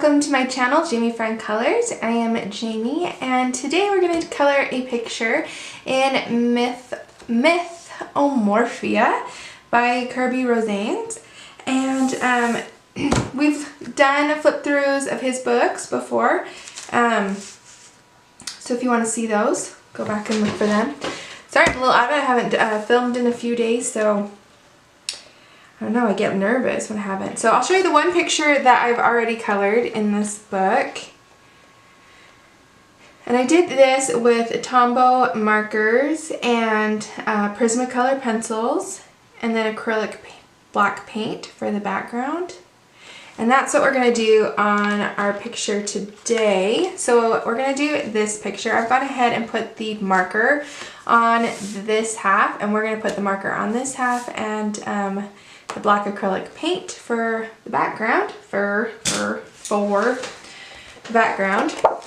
Welcome to my channel, Jamie Friend Colors. I am Jamie, and today we're going to color a picture in Mythomorphia by Kirby Rosanes. And we've done flip-throughs of his books before, so if you want to see those, go back and look for them. Sorry, I'm a little out of it. I haven't filmed in a few days, so I don't know, I get nervous when I haven't. So I'll show you the one picture that I've already colored in this book. And I did this with Tombow markers and Prismacolor pencils and then acrylic black paint for the background. And that's what we're going to do on our picture today. So we're going to do this picture. I've gone ahead and put the marker on this half, and we're going to put the marker on this half, and the black acrylic paint for the background, for the background. A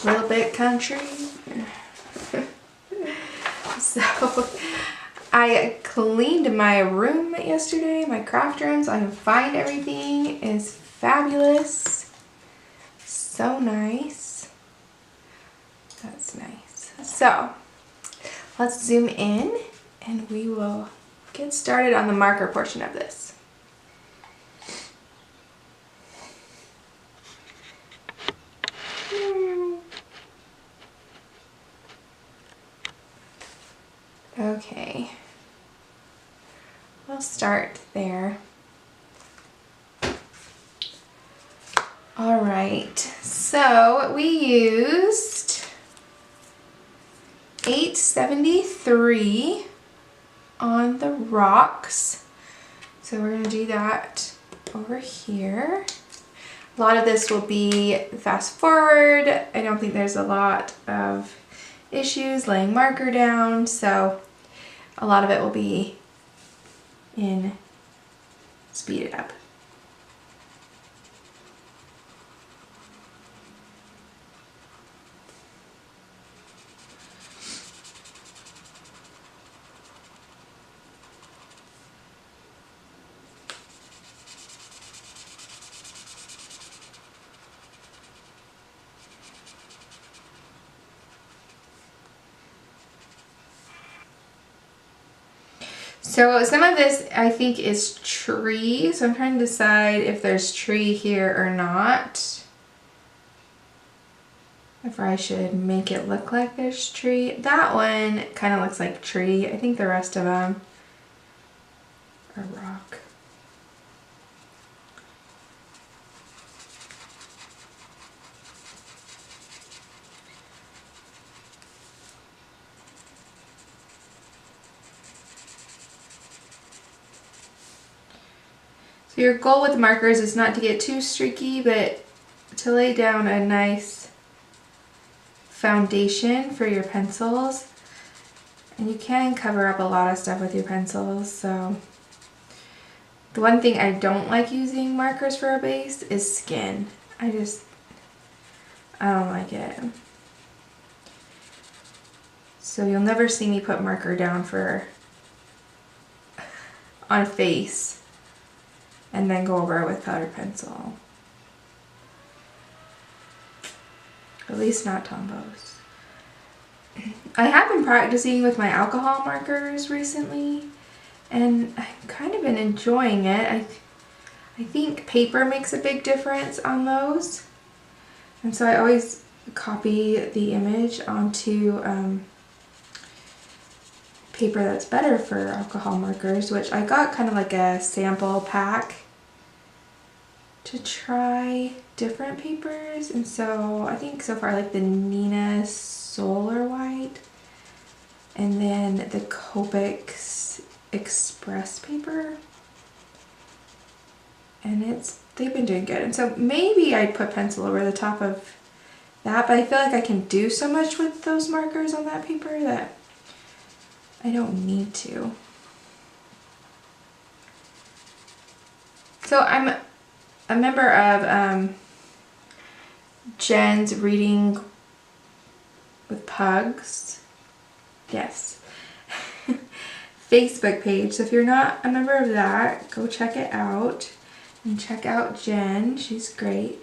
little bit country. So I cleaned my room yesterday, my craft room, so I can find everything. It is fabulous. So nice. That's nice. So let's zoom in and we will get started on the marker portion of this. Okay, we'll start there. All right, so we used 873 on the rocks, so we're going to do that over here. A lot of this will be fast forward. I don't think there's a lot of issues laying marker down, so a lot of it will be in speeded up. So some of this I think is tree, so I'm trying to decide if there's tree here or not. If I should make it look like there's tree. That one kind of looks like tree. I think the rest of them are rock. So your goal with markers is not to get too streaky, but to lay down a nice foundation for your pencils. And you can cover up a lot of stuff with your pencils, so the one thing I don't like using markers for a base is skin. I don't like it. So you'll never see me put marker down on a face and then go over it with colored pencil. At least not Tombows. I have been practicing with my alcohol markers recently, and I've kind of been enjoying it. I think paper makes a big difference on those, and so I always copy the image onto paper that's better for alcohol markers, which I got kind of like a sample pack to try different papers, and so I think so far I like the Nina Solar White and then the Copic Express paper, and they've been doing good. And so maybe I'd put pencil over the top of that, but I feel like I can do so much with those markers on that paper that I don't need to. So I'm a member of Jen's Reading with Pugs, yes, Facebook page. So if you're not a member of that, go check it out. And check out Jen, she's great.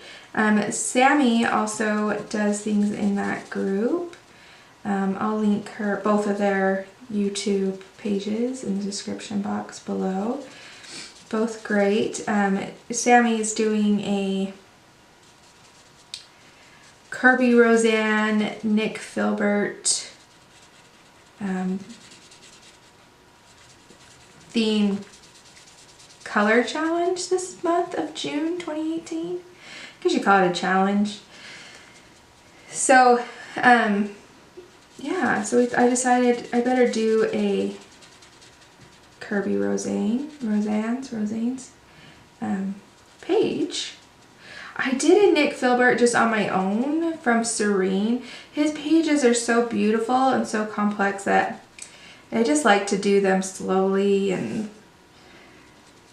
Sammy also does things in that group. I'll link both of their YouTube pages in the description box below. Both great. Sammy is doing a Kirby Roseanne, Nick Filbert theme color challenge this month of June 2018. I guess you call it a challenge. So, yeah, so I decided I better do a Kirby Roseanne's page. I did a Nick Filbert just on my own from Serene. His pages are so beautiful and so complex that I just like to do them slowly, and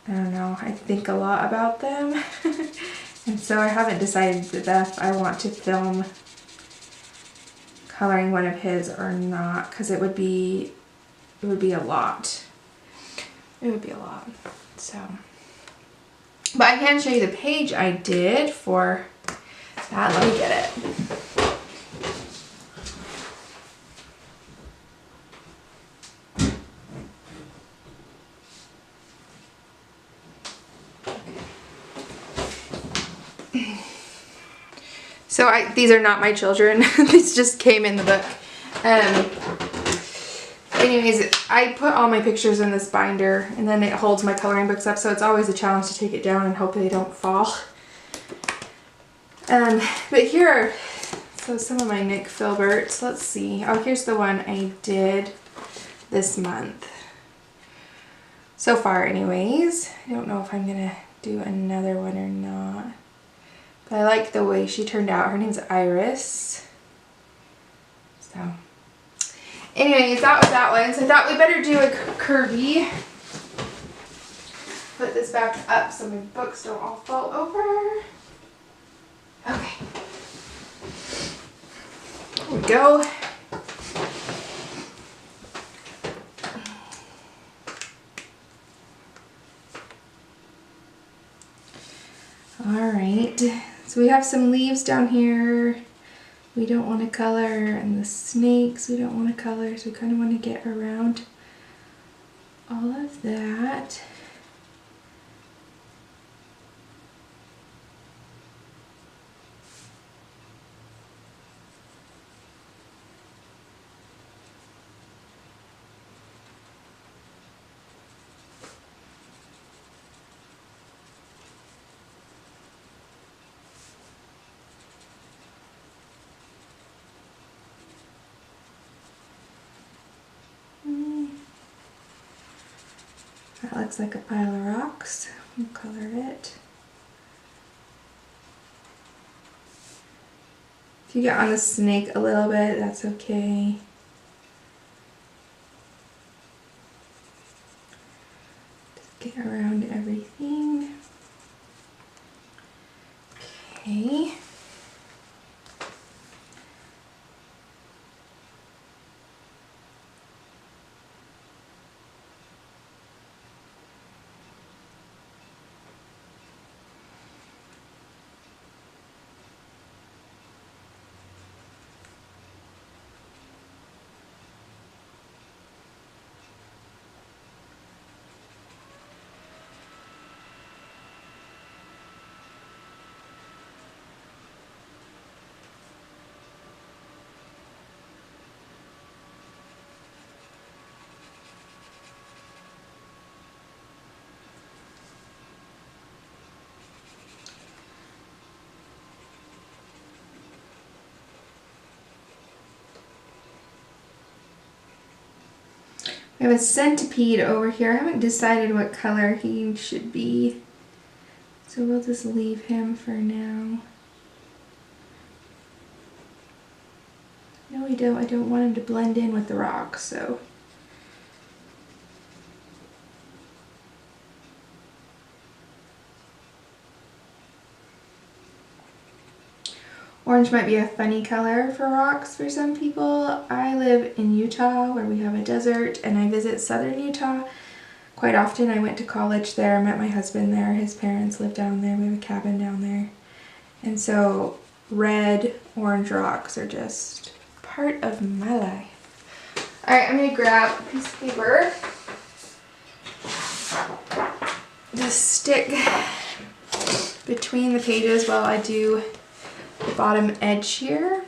I don't know, I think a lot about them. And so I haven't decided if I want to film coloring one of his or not, because it would be a lot. It would be a lot. So, but I can show you the page I did for that. Let me get it. So these are not my children. These just came in the book. Anyways, I put all my pictures in this binder, and then it holds my coloring books up, so it's always a challenge to take it down and hope they don't fall. But here are some of my Nick Filberts. Let's see. Oh, here's the one I did this month. So far, anyways. I don't know if I'm gonna do another one or not. But I like the way she turned out. Her name's Iris. So, anyways, that was that one. So I thought we better do a Kirby. Put this back up so my books don't all fall over. Okay. There we go. Alright, so we have some leaves down here we don't want to color, and the snakes we don't want to color, so we kind of want to get around all of that. That looks like a pile of rocks. We'll color it. If you get on the snake a little bit, that's okay. Just get around everything. Okay. We have a centipede over here. I haven't decided what color he should be, so we'll just leave him for now. No, I don't want him to blend in with the rocks, so. Orange might be a funny color for rocks for some people. I live in Utah where we have a desert, and I visit southern Utah, quite often. I went to college there, met my husband there, his parents live down there, we have a cabin down there. And so red, orange rocks are just part of my life. Alright, I'm going to grab a piece of paper. Just stick between the pages while I do the bottom edge here.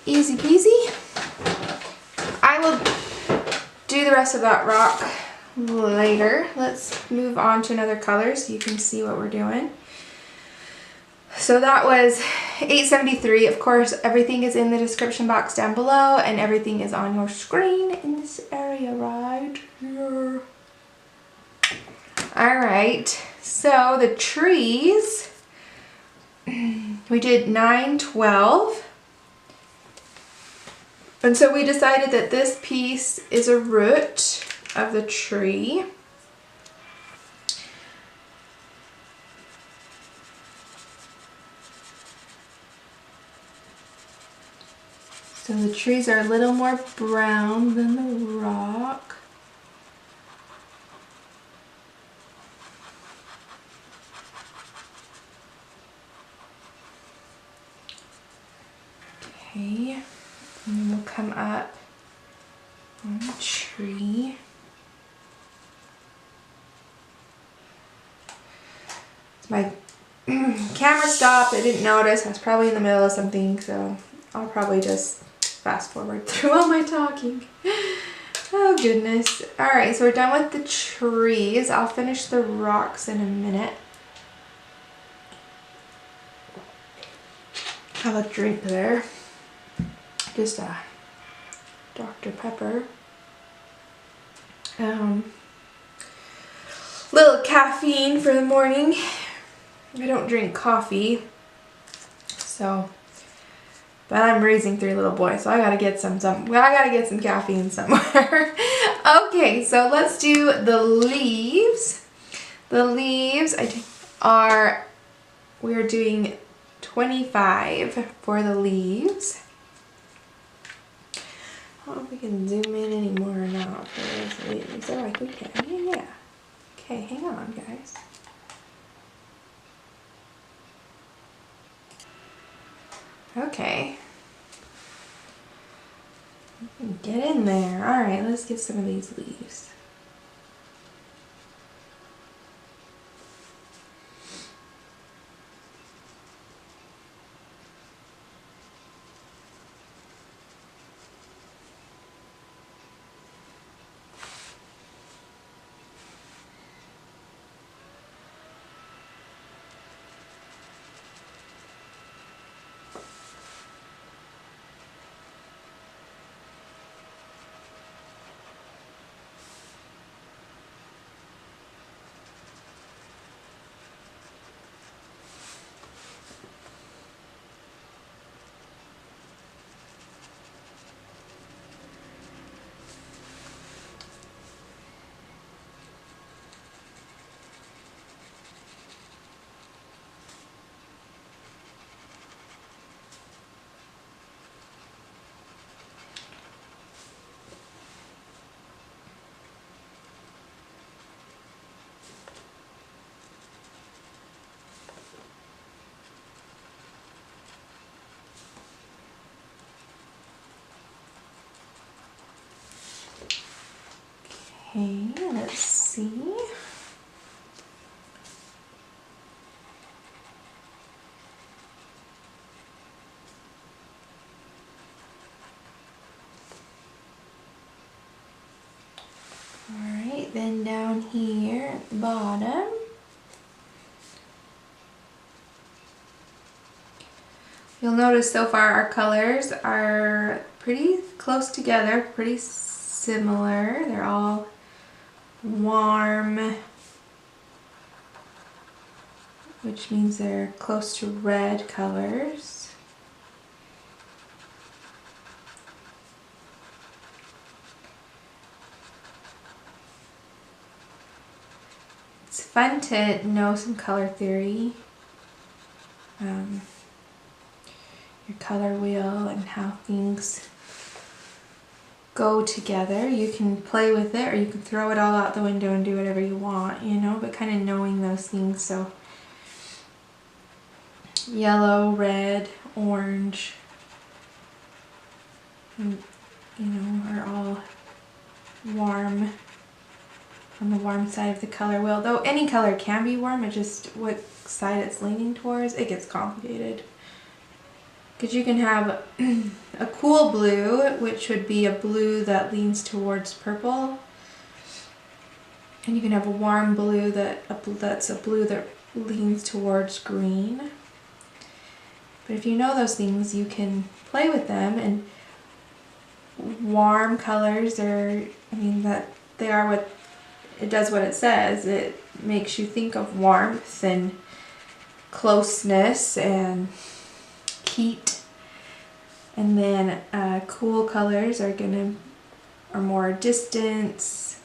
Easy peasy. I will do the rest of that rock later. Let's move on to another color so you can see what we're doing. So that was $8.73. Of course, everything is in the description box down below and everything is on your screen in this area right here. Alright, so the trees, we did 9, 12. And so we decided that this piece is a root of the tree. So the trees are a little more brown than the rock. Okay. And then we'll come up on the tree. My camera stopped. I didn't notice. I was probably in the middle of something, so I'll probably just fast forward through all my talking. Oh goodness. Alright, so we're done with the trees. I'll finish the rocks in a minute. Have a drink there. Just a Dr. Pepper. Little caffeine for the morning. I don't drink coffee, so, but I'm raising 3 little boys, so I gotta get some caffeine somewhere. Okay, so let's do the leaves. The leaves we're doing 25 for the leaves. I don't know if we can zoom in anymore or not for those leaves. Oh, I think we can. Yeah. Okay, hang on, guys. Okay. Get in there. Alright, let's get some of these leaves. Okay, let's see. Alright, then down here at the bottom, you'll notice so far our colors are pretty close together, pretty similar. They're all warm, which means they're close to red colors. It's fun to know some color theory, your color wheel and how things go together. You can play with it or you can throw it all out the window and do whatever you want, you know, but kind of knowing those things. So yellow, red, orange, and, you know, are all warm, on the warm side of the color wheel. Though any color can be warm, it's just what side it's leaning towards. It gets complicated. Because you can have a cool blue, which would be a blue that leans towards purple. And you can have a warm blue that's a blue that leans towards green. But if you know those things, you can play with them. And warm colors are, I mean, that they are what, it does what it says. It makes you think of warmth and closeness and heat. And then cool colors are more distance,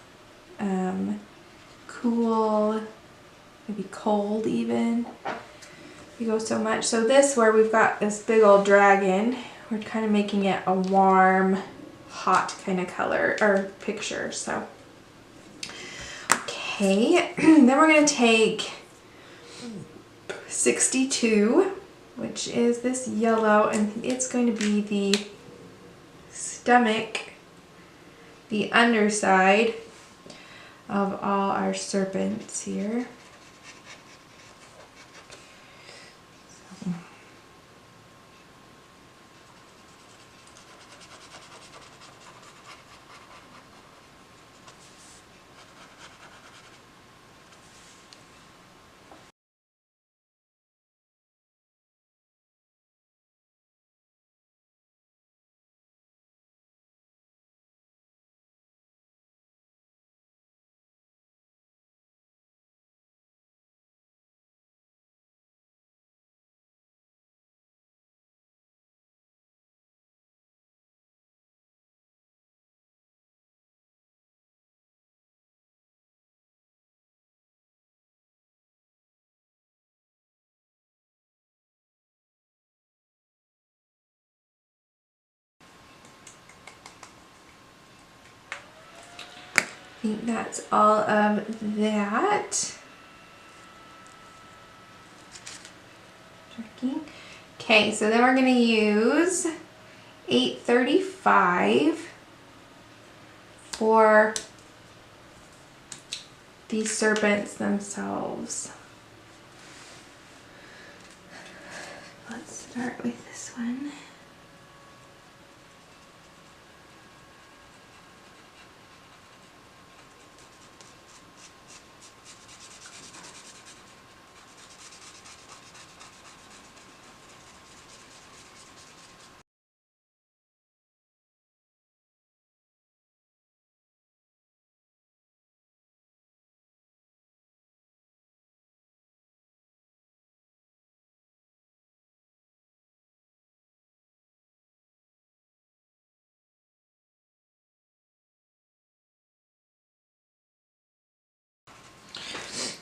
cool, maybe cold even. You go so much. So this, where we've got this big old dragon, we're kind of making it a warm, hot kind of color or picture. So okay, then we're going to take 62, which is this yellow, and it's going to be the stomach, the underside of all our serpents here. I think that's all of that. Okay, so then we're going to use 835 for these serpents themselves. Let's start with this one.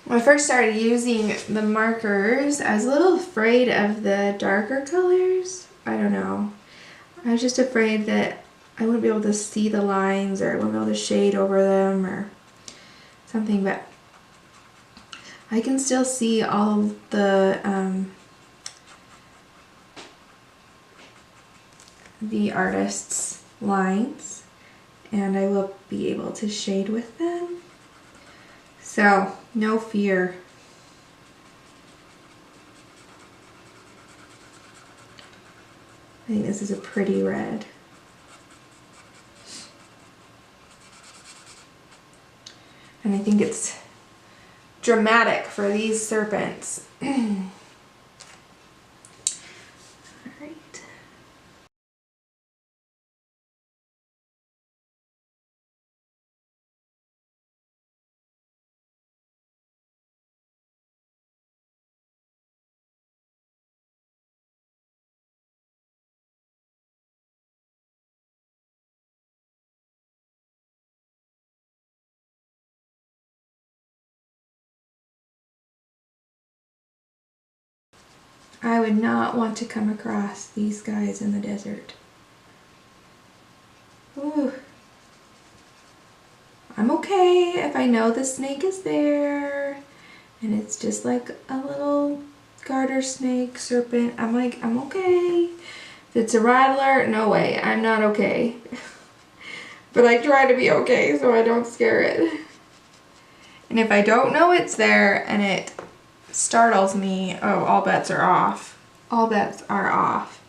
When I first started using the markers, I was a little afraid of the darker colors. I don't know. I was just afraid that I wouldn't be able to see the lines, or I wouldn't be able to shade over them or something, but I can still see all of the artist's lines, and I will be able to shade with them. So, no fear. I think this is a pretty red. And I think it's dramatic for these serpents. I would not want to come across these guys in the desert. Ooh. I'm okay if I know the snake is there and it's just like a little garter snake, serpent. I'm like, I'm okay. If it's a rattler, no way, I'm not okay. But I try to be okay so I don't scare it. And if I don't know it's there and it startles me, oh, all bets are off. All bets are off.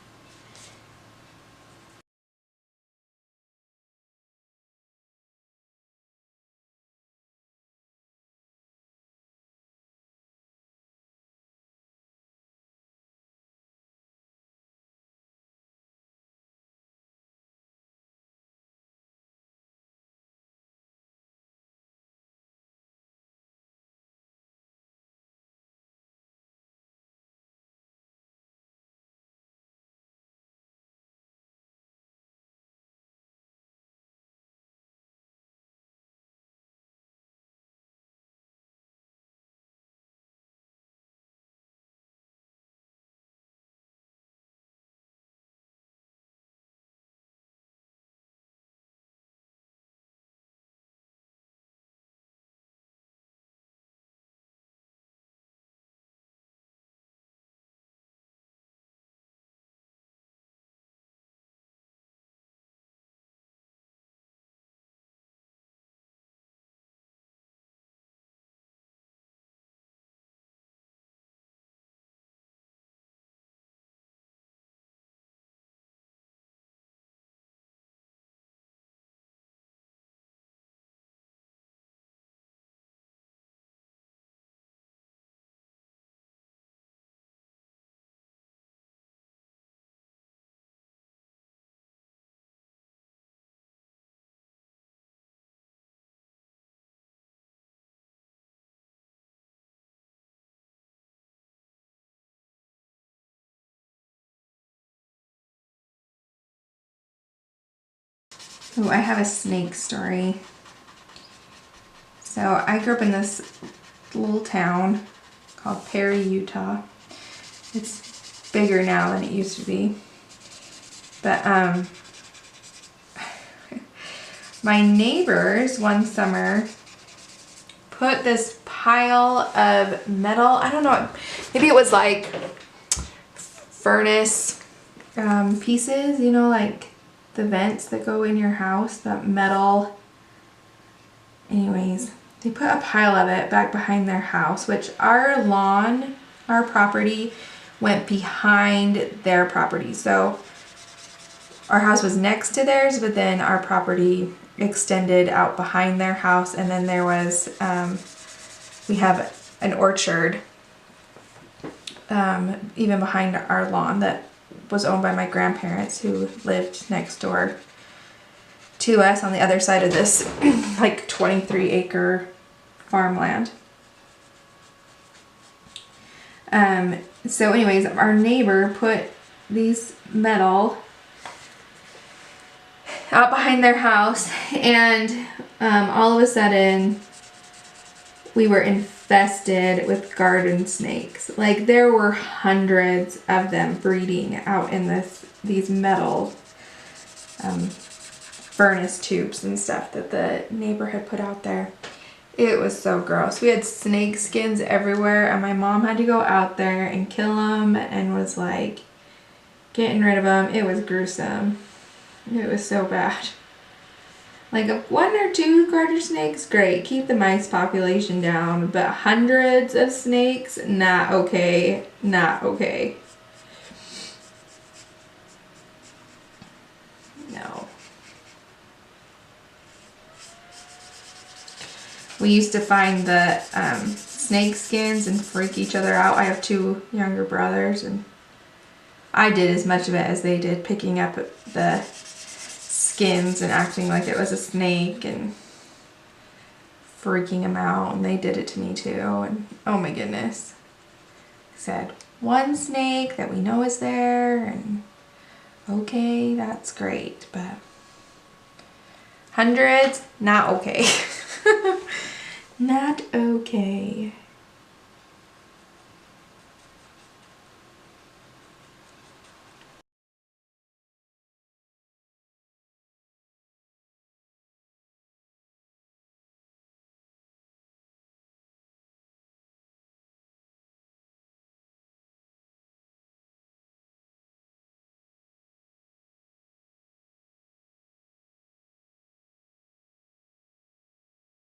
Oh, I have a snake story. So I grew up in this little town called Perry, Utah. It's bigger now than it used to be. But my neighbors one summer put this pile of metal, I don't know, maybe it was like furnace pieces, you know, like the vents that go in your house, that metal. Anyways, they put a pile of it back behind their house, which our lawn, our property, went behind their property. So our house was next to theirs, but then our property extended out behind their house, and then there was, we have an orchard even behind our lawn that was owned by my grandparents who lived next door to us on the other side of this like 23-acre farmland. So anyways, our neighbor put these metal out behind their house, and all of a sudden we were infested with garden snakes. Like there were hundreds of them breeding out in these metal furnace tubes and stuff that the neighbor had put out there. It was so gross. We had snake skins everywhere, and my mom had to go out there and kill them and was like getting rid of them. It was gruesome. It was so bad. Like one or two garter snakes, great, keep the mice population down, but hundreds of snakes, not okay, not okay. No. We used to find the snake skins and freak each other out. I have two younger brothers, and I did as much of it as they did, picking up the skins and acting like it was a snake and freaking them out, and they did it to me too, and oh my goodness. I said, one snake that we know is there, and okay, that's great, but hundreds, not okay. Not okay.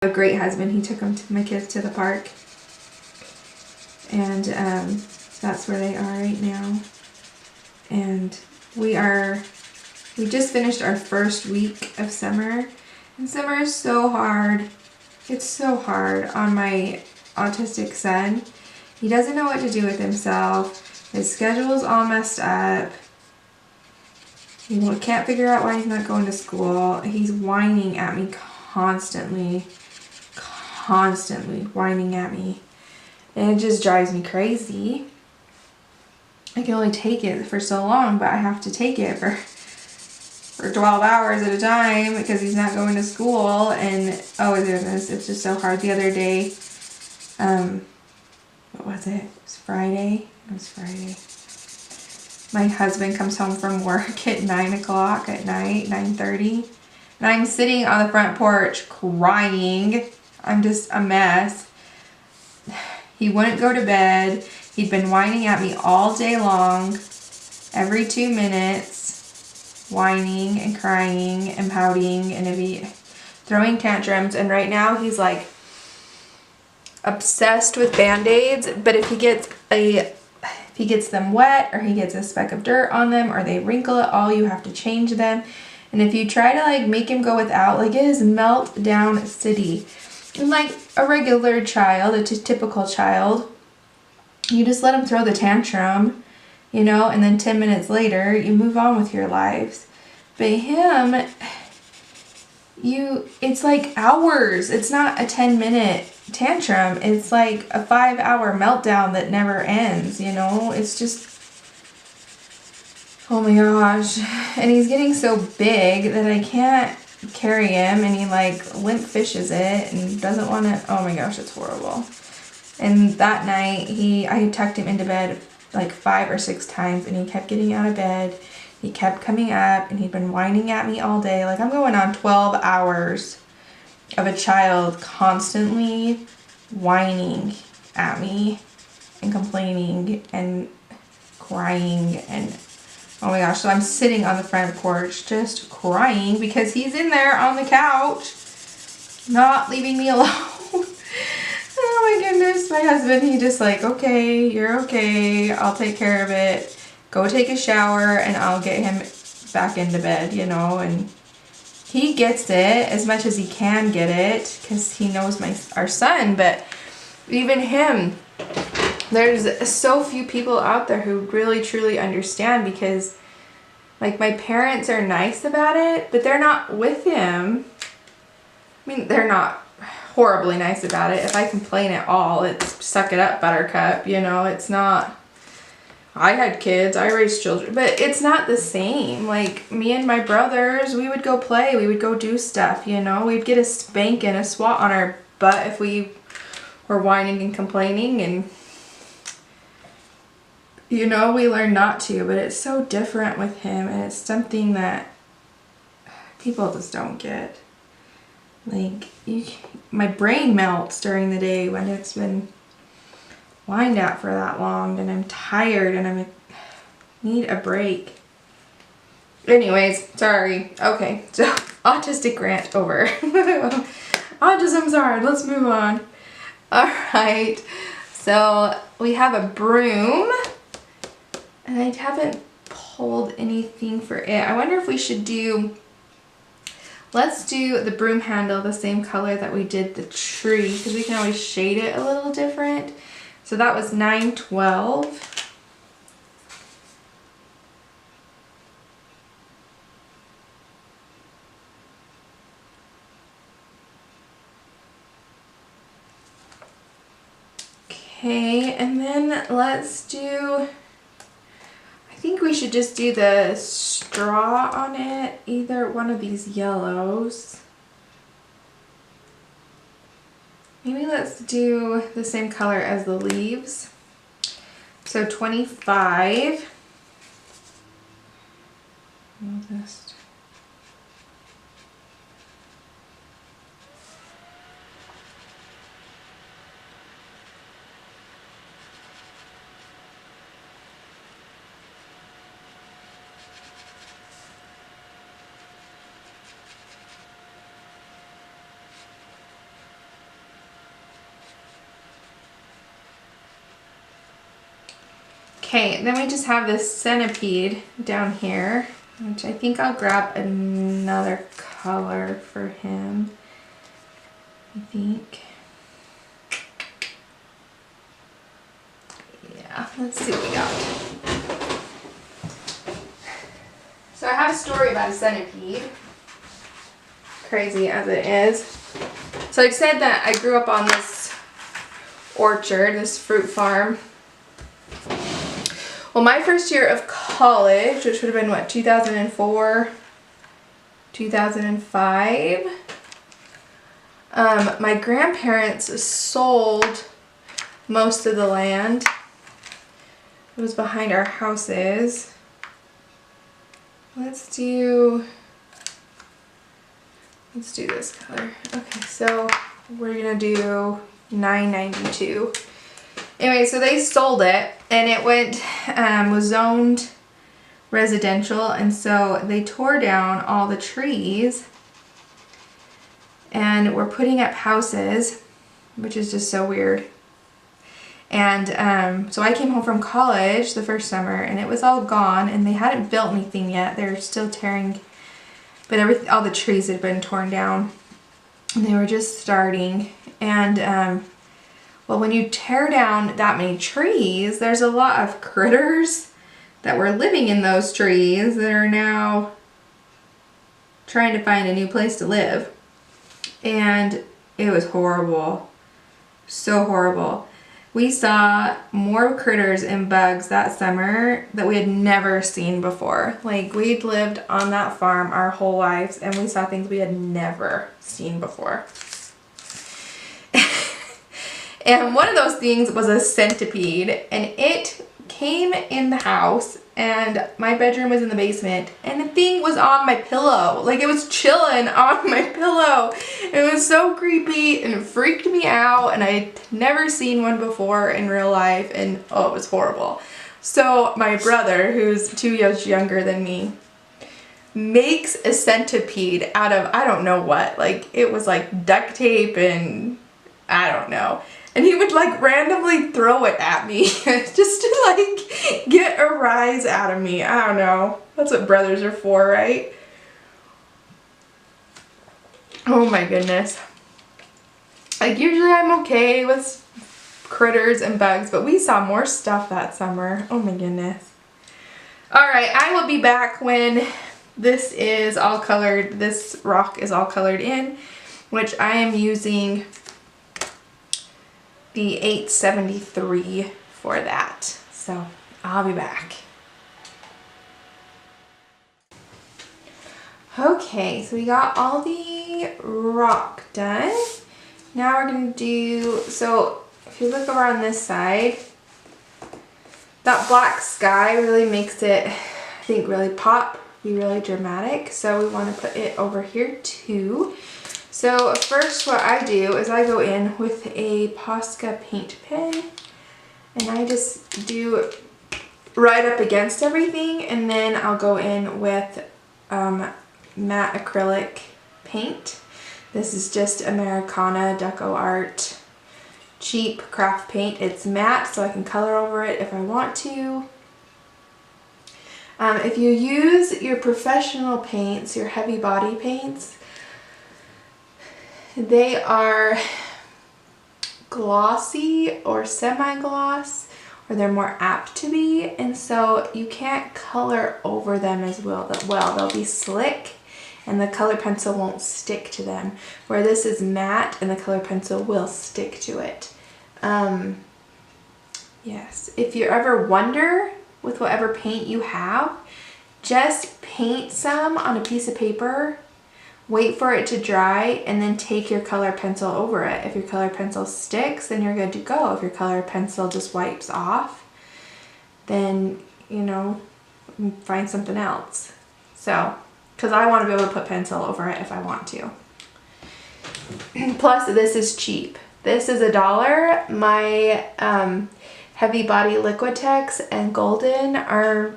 A great husband. He took my kids to the park, and that's where they are right now. And we just finished our first week of summer, and summer is so hard. It's so hard on my autistic son. He doesn't know what to do with himself. His schedule's all messed up. He can't figure out why he's not going to school. He's whining at me constantly whining at me. And it just drives me crazy. I can only take it for so long, but I have to take it for 12 hours at a time because he's not going to school. And oh goodness, it's just so hard. The other day, what was it? It was Friday. It was Friday. My husband comes home from work at 9 o'clock at night, 9:30. And I'm sitting on the front porch crying. I'm just a mess. He wouldn't go to bed. He'd been whining at me all day long, every 2 minutes, whining and crying and pouting and throwing tantrums. And right now he's like obsessed with Band-Aids, but if he gets them wet or he gets a speck of dirt on them or they wrinkle at all, you have to change them. And if you try to like make him go without, like it is meltdown city. And like a regular child, a typical child, you just let him throw the tantrum, you know, and then 10 minutes later you move on with your lives. But him, it's like hours. It's not a 10-minute tantrum. It's like a 5-hour meltdown that never ends, you know. It's just, oh my gosh. And he's getting so big that I can't carry him, and he like limp fishes it and doesn't want to. Oh my gosh, it's horrible. And that night I tucked him into bed like 5 or 6 times, and he kept getting out of bed. He kept coming up, and he'd been whining at me all day. Like I'm going on 12 hours of a child constantly whining at me and complaining and crying. And oh my gosh, so I'm sitting on the front porch just crying because he's in there on the couch, not leaving me alone. Oh my goodness, my husband, he just like, okay, you're okay, I'll take care of it. Go take a shower and I'll get him back into bed, you know. And he gets it as much as he can get it because he knows our son, but even him, there's so few people out there who really truly understand, because like my parents are nice about it, but they're not with him. I mean, they're not horribly nice about it. If I complain at all, it's suck it up, buttercup, you know. It's not, I had kids, I raised children, but it's not the same. Like me and my brothers, we would go play, we would go do stuff, you know. We'd get a spank and a swat on our butt if we were whining and complaining, and you know, we learn not to. But it's so different with him, and it's something that people just don't get. Like my brain melts during the day when it's been whined at for that long, and I'm tired and I need a break. Anyways, sorry. Okay, so autistic rant over. Autism's hard. Let's move on. Alright, so we have a broom, and I haven't pulled anything for it. I wonder if we should let's do the broom handle the same color that we did the tree, because we can always shade it a little different. So that was 912. Okay, and then let's do, I think we should just do the straw on it, either one of these yellows. Maybe let's do the same color as the leaves. So 25. We'll just Okay, then we just have this centipede down here, which I think I'll grab another color for him. I think. Yeah, let's see what we got. So I have a story about a centipede, crazy as it is. So I said that I grew up on this orchard, this fruit farm. Well, my first year of college, which would have been what, 2004, 2005, my grandparents sold most of the land. It was behind our houses. Let's do this color. Okay, so we're gonna do 992. Anyway, so they sold it, and it was zoned residential, and so they tore down all the trees and we're putting up houses, which is just so weird. And so I came home from college the first summer, and it was all gone, and they hadn't built anything yet. They were still tearing, but all the trees had been torn down, and they were just starting. And well, when you tear down that many trees, there's a lot of critters that were living in those trees that are now trying to find a new place to live. And it was horrible. So horrible. We saw more critters and bugs that summer that we had never seen before. Like, we'd lived on that farm our whole lives, and we saw things we had never seen before. And one of those things was a centipede, and it came in the house, and my bedroom was in the basement, and the thing was on my pillow. Like, it was chilling on my pillow. It was so creepy, and it freaked me out, and I'd never seen one before in real life, and oh, it was horrible. So my brother, who's 2 years younger than me, makes a centipede out of, I don't know what, like, it was like duct tape and I don't know. And he would like randomly throw it at me just to like get a rise out of me. I don't know. That's what brothers are for, right? Oh my goodness. Like, usually I'm okay with critters and bugs, but we saw more stuff that summer. Oh my goodness. Alright, I will be back when this is all colored, this rock is all colored in, which I am using the 873 for that. So I'll be back. Okay, so we got all the rock done. Now we're gonna do, so if you look over on this side, that black sky really makes it, I think, really pop, be really dramatic. So we want to put it over here too. So first what I do is I go in with a Posca paint pen, and I just do right up against everything, and then I'll go in with matte acrylic paint. This is just Americana Deco Art cheap craft paint. It's matte, so I can color over it if I want to. If you use your professional paints, your heavy body paints, they are glossy or semi-gloss, or they're more apt to be, and so you can't color over them as well. They'll be slick and the color pencil won't stick to them, where this is matte and the color pencil will stick to it. Yes, if you ever wonder with whatever paint you have, just paint some on a piece of paper, wait for it to dry, and then take your color pencil over it. If your color pencil sticks, then you're good to go. If your color pencil just wipes off, then, you know, find something else. So, because I want to be able to put pencil over it if I want to. Plus, this is cheap. This is $1. My Heavy Body Liquitex and Golden are,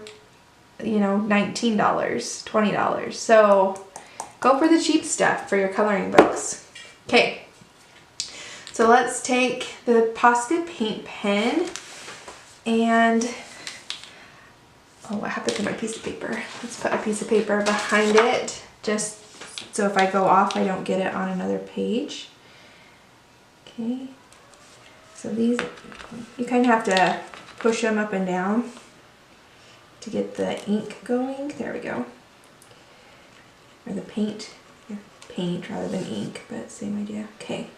you know, $19, $20. So go for the cheap stuff for your coloring books. Okay, so let's take the Posca paint pen, and Oh, what happened to my piece of paper? Let's put a piece of paper behind it, just so if I go off, I don't get it on another page. Okay. So these, you kind of have to push them up and down to get the ink going. There we go. Or the paint. Yeah, paint rather than ink, but same idea. Okay.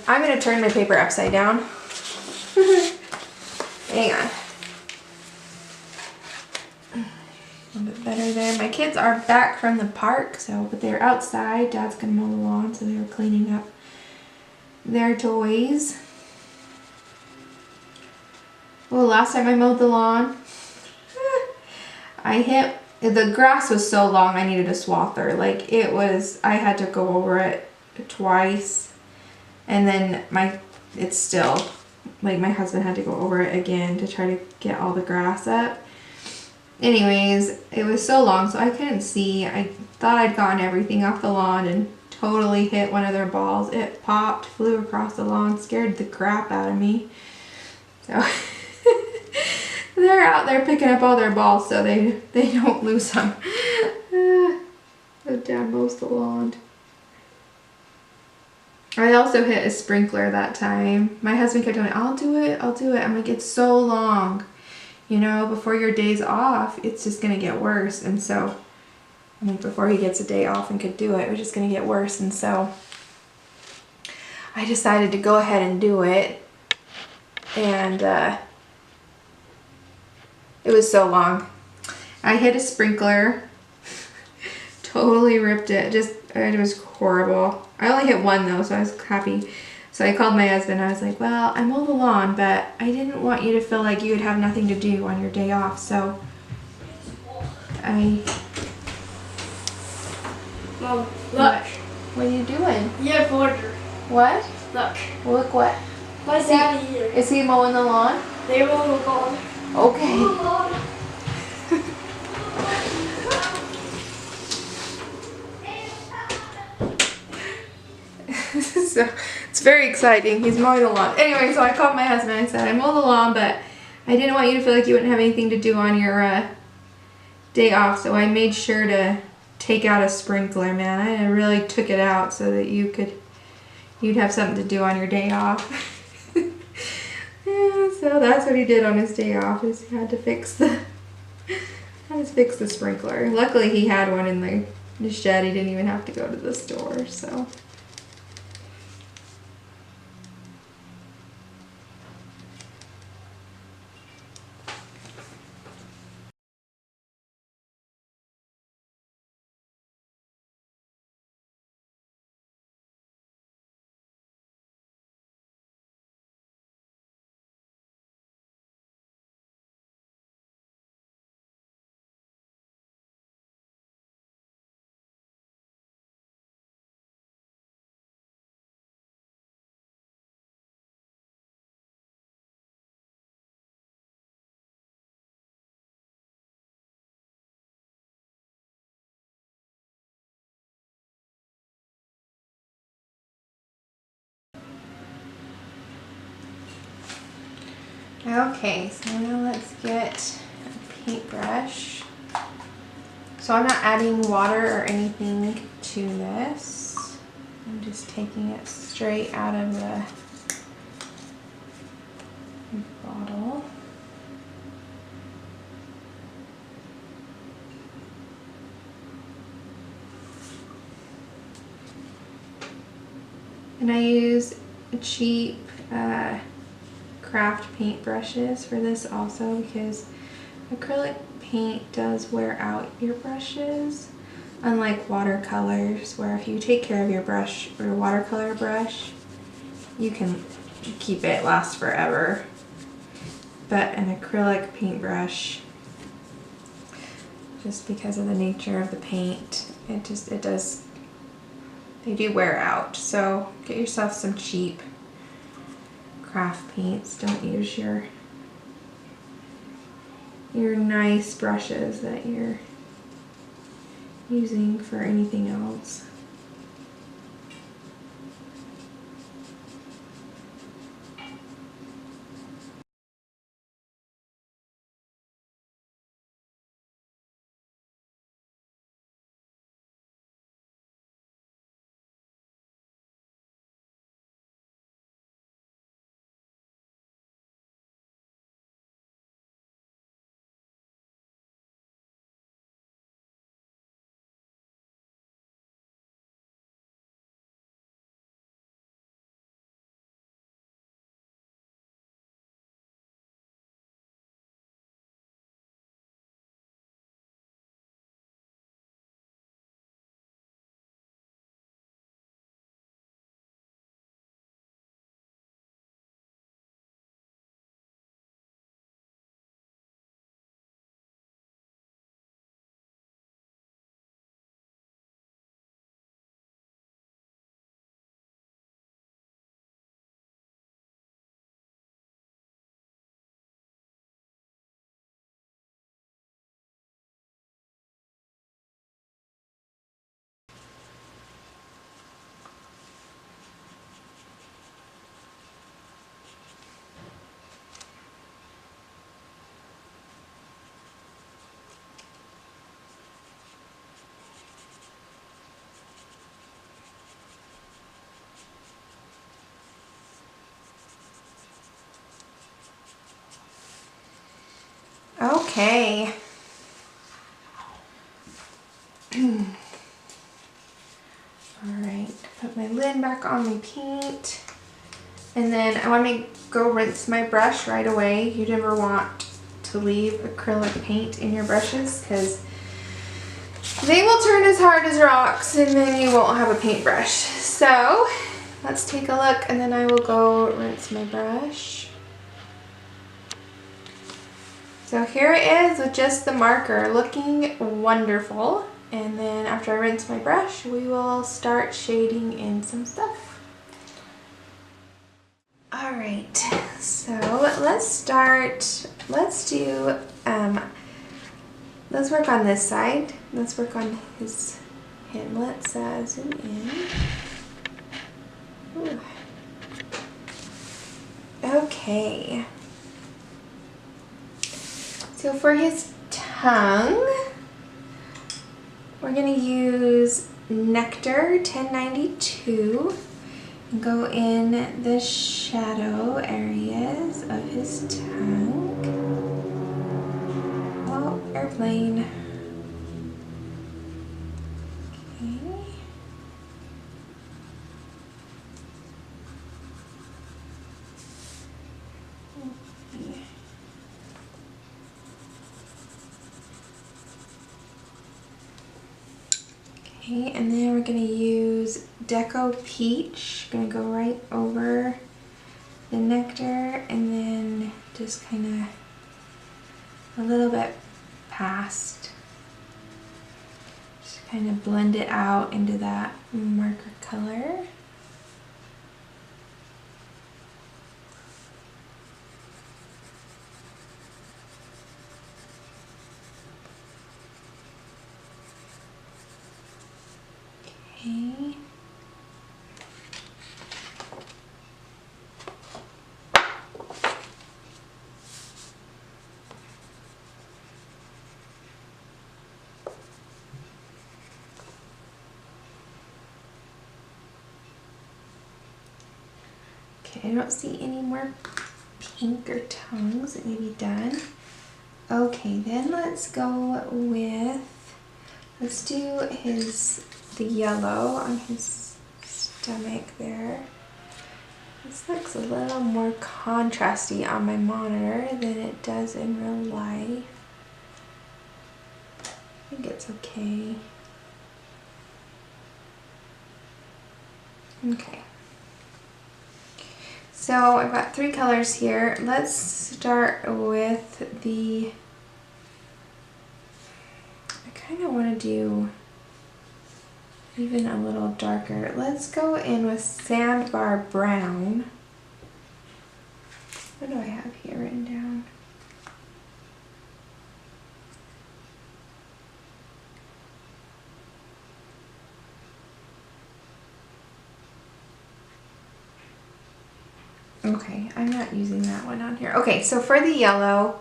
I'm gonna turn my paper upside down. Hang on. A little bit better there. My kids are back from the park, but they're outside. Dad's gonna mow the lawn, so they were cleaning up their toys. Well, last time I mowed the lawn, the grass was so long I needed a swather. Like I had to go over it twice. And then it's still, like my husband had to go over it again to try to get all the grass up. Anyways, it was so long so I couldn't see. I thought I'd gotten everything off the lawn and totally hit one of their balls. It popped, flew across the lawn, scared the crap out of me. So they're out there picking up all their balls so they don't lose them. Dad mows the lawn. I also hit a sprinkler that time. My husband kept telling me, I'll do it. I'm like, it's so long. You know, before your day's off, it's just going to get worse. And so, I mean, before he gets a day off and could do it, it was just going to get worse. And so, I decided to go ahead and do it. And it was so long. I hit a sprinkler. Totally ripped it. It was horrible. I only hit one though, so I was happy. So I called my husband. I was like, well, I mowed the lawn, but I didn't want you to feel like you would have nothing to do on your day off. So Mom, look. What are you doing? Yeah, border. What? Look. Look what? What's Daddy here? Is he mowing the lawn? They mow the lawn. Okay. So it's very exciting. He's mowing the lawn. Anyway, so I called my husband and I said, I mow the lawn, but I didn't want you to feel like you wouldn't have anything to do on your day off. So I made sure to take out a sprinkler, man. I really took it out so that you'd have something to do on your day off. Yeah, so that's what he did on his day off, is he had to fix the sprinkler. Luckily he had one in the shed. He didn't even have to go to the store, so. Okay, so now let's get a paintbrush. So I'm not adding water or anything to this. I'm just taking it straight out of the bottle. And I use cheap craft paint brushes for this also, because acrylic paint does wear out your brushes, unlike watercolors, where if you take care of your brush, or your watercolor brush, you can keep it last forever. But an acrylic paintbrush, just because of the nature of the paint, they do wear out. So get yourself some cheap craft paints. Don't use your nice brushes that you're using for anything else. Okay. Alright, put my lid back on my paint. And then I want to go rinse my brush right away. You never want to leave acrylic paint in your brushes, because they will turn as hard as rocks and then you won't have a paintbrush. So let's take a look, and then I will go rinse my brush. So here it is with just the marker, looking wonderful. And then after I rinse my brush, we will start shading in some stuff. Alright, so let's work on this side. Let's work on him. Let's zoom in. Ooh. Okay. So for his tongue, we're going to use Nectar 1092 and go in the shadow areas of his tongue. Oh, airplane. Okay. Okay, and then we're going to use Deco Peach. Going to go right over the nectar and then just kind of a little bit past. Just kind of blend it out into that marker color. Okay. Okay, I don't see any more pink or tongues that may be done. Okay, then let's go with, let's do the yellow on his stomach there. This looks a little more contrasty on my monitor than it does in real life. I think it's okay. Okay. So I've got 3 colors here. Let's start with the, I kind of want to do even a little darker. Let's go in with Sandbar Brown. What do I have here written down? Okay, I'm not using that one on here. Okay, so for the yellow,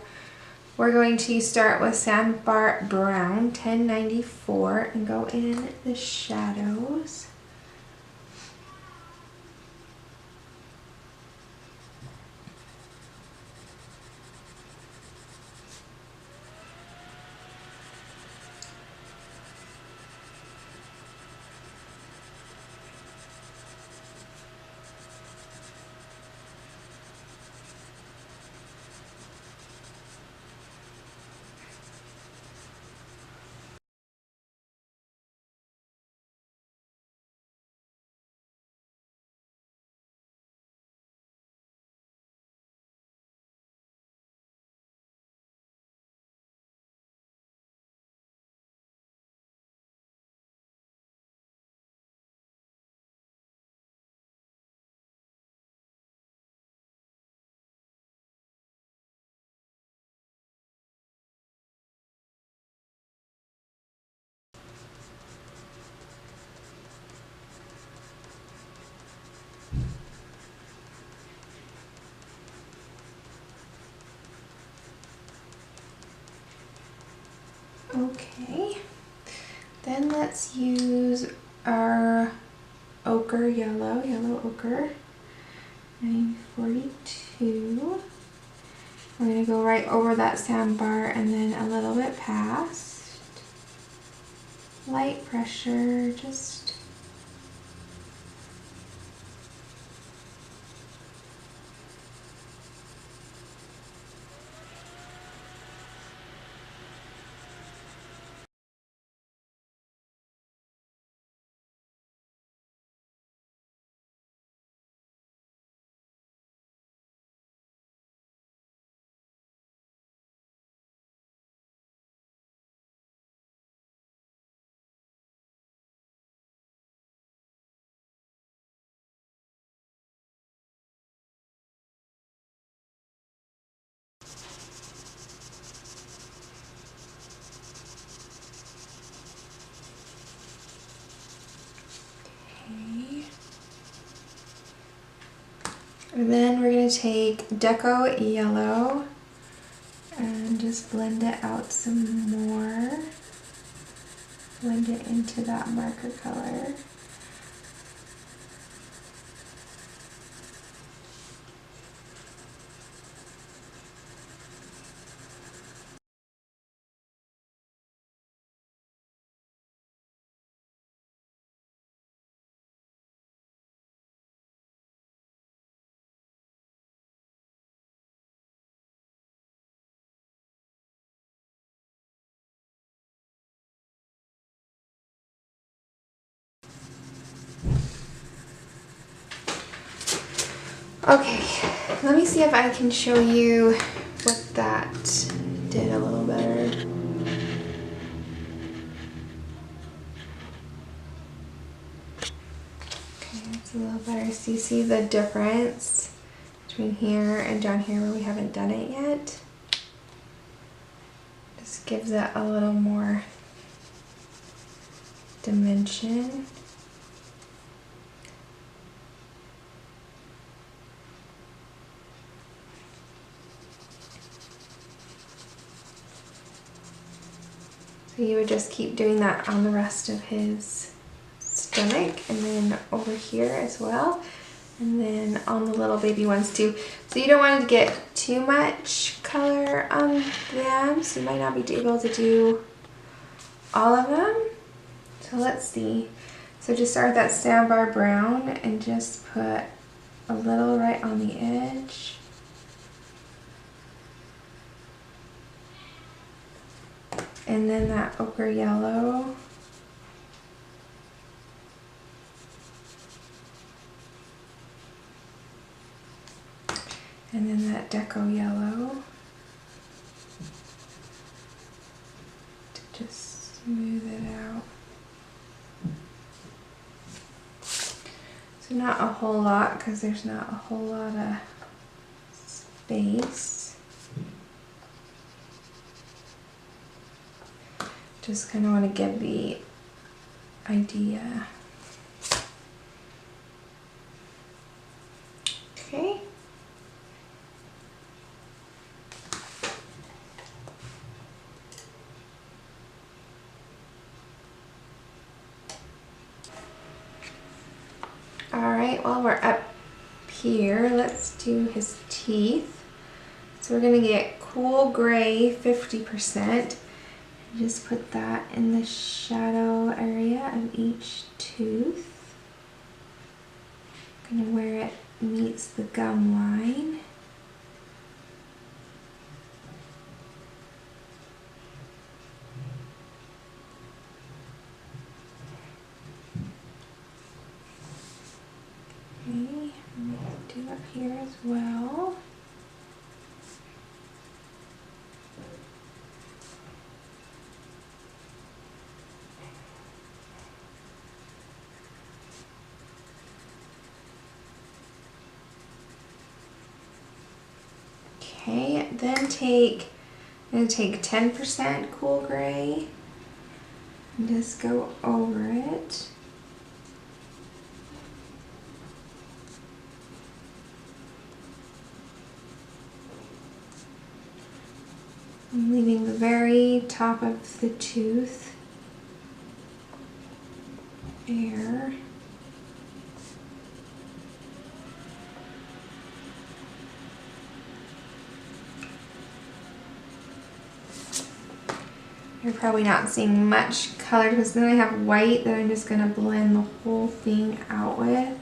we're going to start with Sandbar Brown 1094 and go in the shadows. Okay, then let's use our ochre yellow ochre, 942. We're going to go right over that sandbar and then a little bit past. Light pressure, just and then we're going to take Deco Yellow and just blend it out some more. Blend it into that marker color. Okay, let me see if I can show you what that did a little better. Okay, it's a little better. So you see the difference between here and down here where we haven't done it yet? Just gives it a little more dimension. So you would just keep doing that on the rest of his stomach and then over here as well. And then on the little baby ones too. So you don't want to get too much color on them. So you might not be able to do all of them. So let's see. So just start with that Sandbar Brown and just put a little right on the edge. And then that ochre yellow. And then that deco yellow. To just smooth it out. So not a whole lot, because there's not a whole lot of space. Just kind of want to give the idea. Okay. All right, while we're up here, let's do his teeth. So we're gonna get cool gray 50%. Just put that in the shadow area of each tooth. Kind of where it meets the gum line. Okay, I'm going to do up here as well. Okay, then I'm going to take 10% cool gray and just go over it. I'm leaving the very top of the tooth bare. You're probably not seeing much color because then I have white that I'm just going to blend the whole thing out with.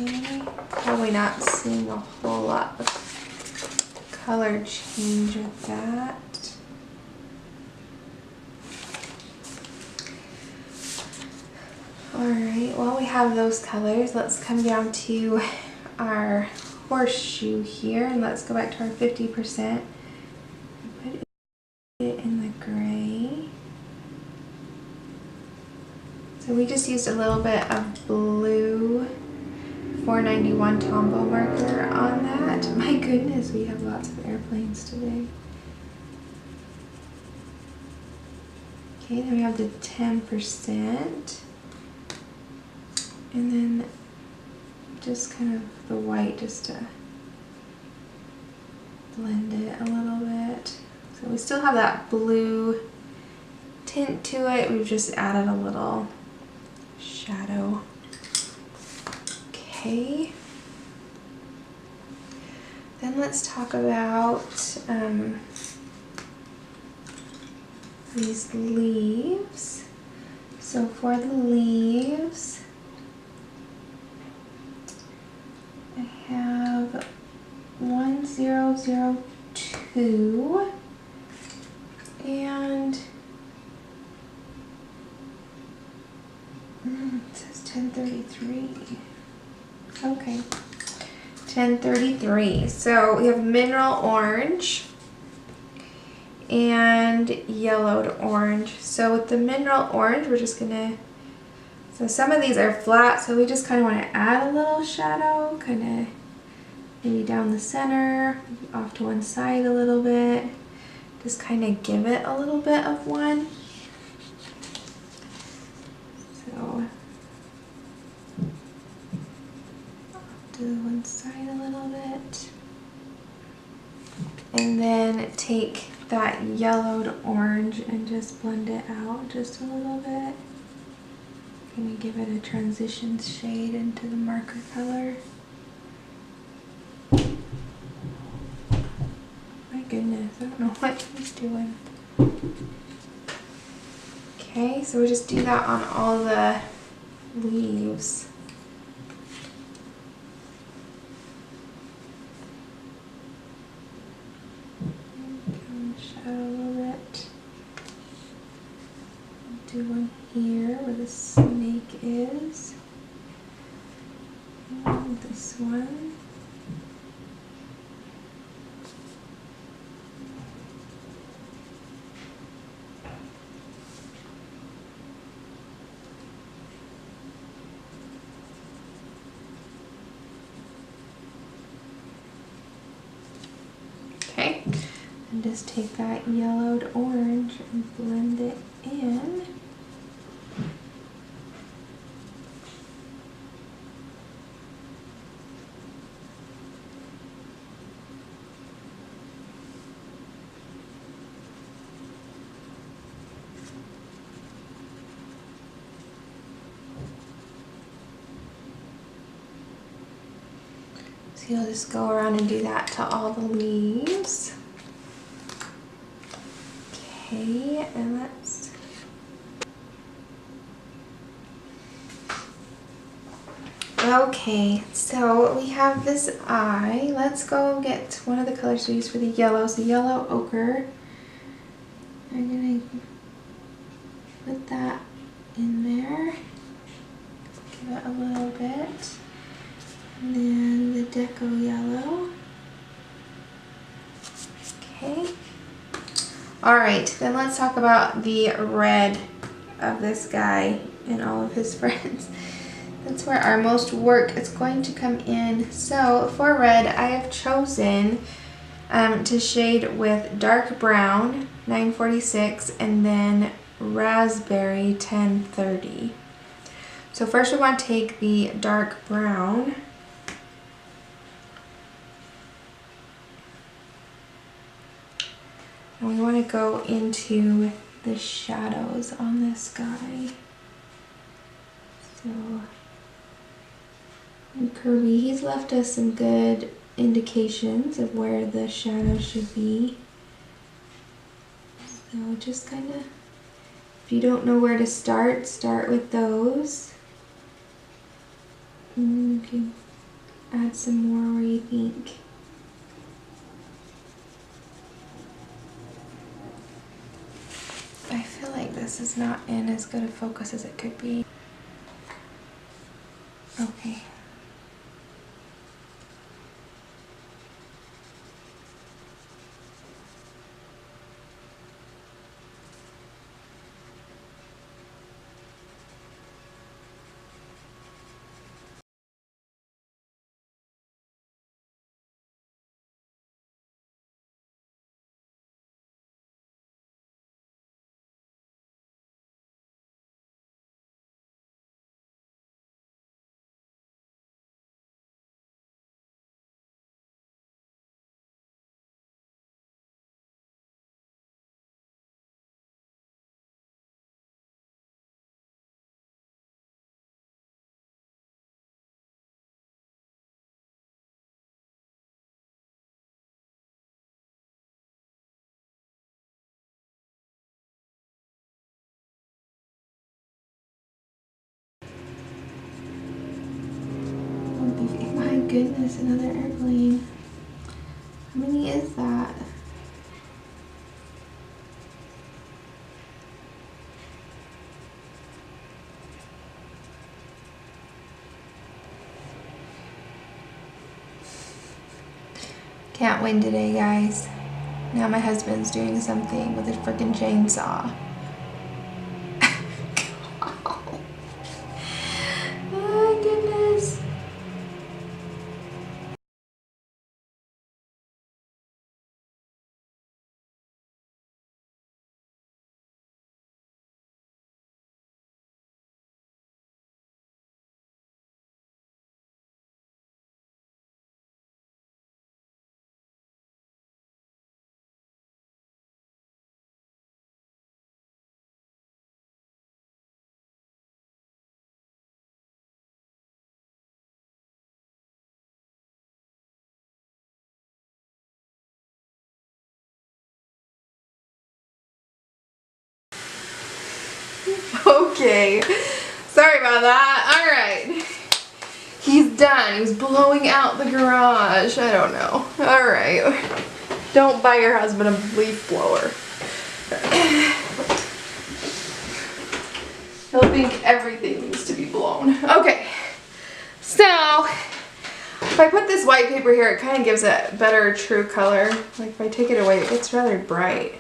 Okay, probably not seeing a whole lot of color change with that. Alright, while we have those colors, let's come down to our horseshoe here and let's go back to our 50%. Put it in the gray. So we just used a little bit of blue 491 Tombow marker on that. My goodness, we have lots of airplanes today. Okay, then we have the 10%. And then just kind of the white just to blend it a little bit. So we still have that blue tint to it. We've just added a little shadow. Okay. Then let's talk about these leaves. So for the leaves, I have 1002 and it says 1033. Okay, 1033. So we have mineral orange and yellowed orange. So with the mineral orange, we're just gonna, so some of these are flat, so we just kind of want to add a little shadow, kind of maybe down the center, off to one side a little bit. Just kind of give it a little bit of one. So to one side a little bit. And then take that yellowed orange and just blend it out just a little bit. Gonna give it a transition shade into the marker color. My goodness, I don't know what he's doing. Okay, so we just do that on all the leaves. Shadow a little bit. Do one here where the snake is. And this one. Okay, and just take that yellowed orange and blend it in. So you'll just go around and do that to all the leaves. Okay, and let's... Okay, so we have this eye. Let's go get one of the colors we use for the yellows, the yellow ochre. I'm gonna put that in there. Give it a little bit. And then the deco yellow. Okay. Alright, then let's talk about the red of this guy and all of his friends. That's where our most work is going to come in. So for red, I have chosen to shade with dark brown, 946, and then raspberry, 1030. So first we want to take the dark brown. And we want to go into the shadows on this guy. So, and Kirby, he's left us some good indications of where the shadow should be. So just kind of, if you don't know where to start, start with those. And you can add some more where you think. I feel like this is not in as good a focus as it could be. Okay. My goodness, another airplane. How many is that? Can't win today, guys. Now my husband's doing something with a freaking chainsaw. Okay. Sorry about that. Alright. He's done. He was blowing out the garage. I don't know. Alright. Don't buy your husband a leaf blower. He'll think everything needs to be blown. Okay. So, if I put this white paper here, it kind of gives a better true color. Like if I take it away, it gets rather bright.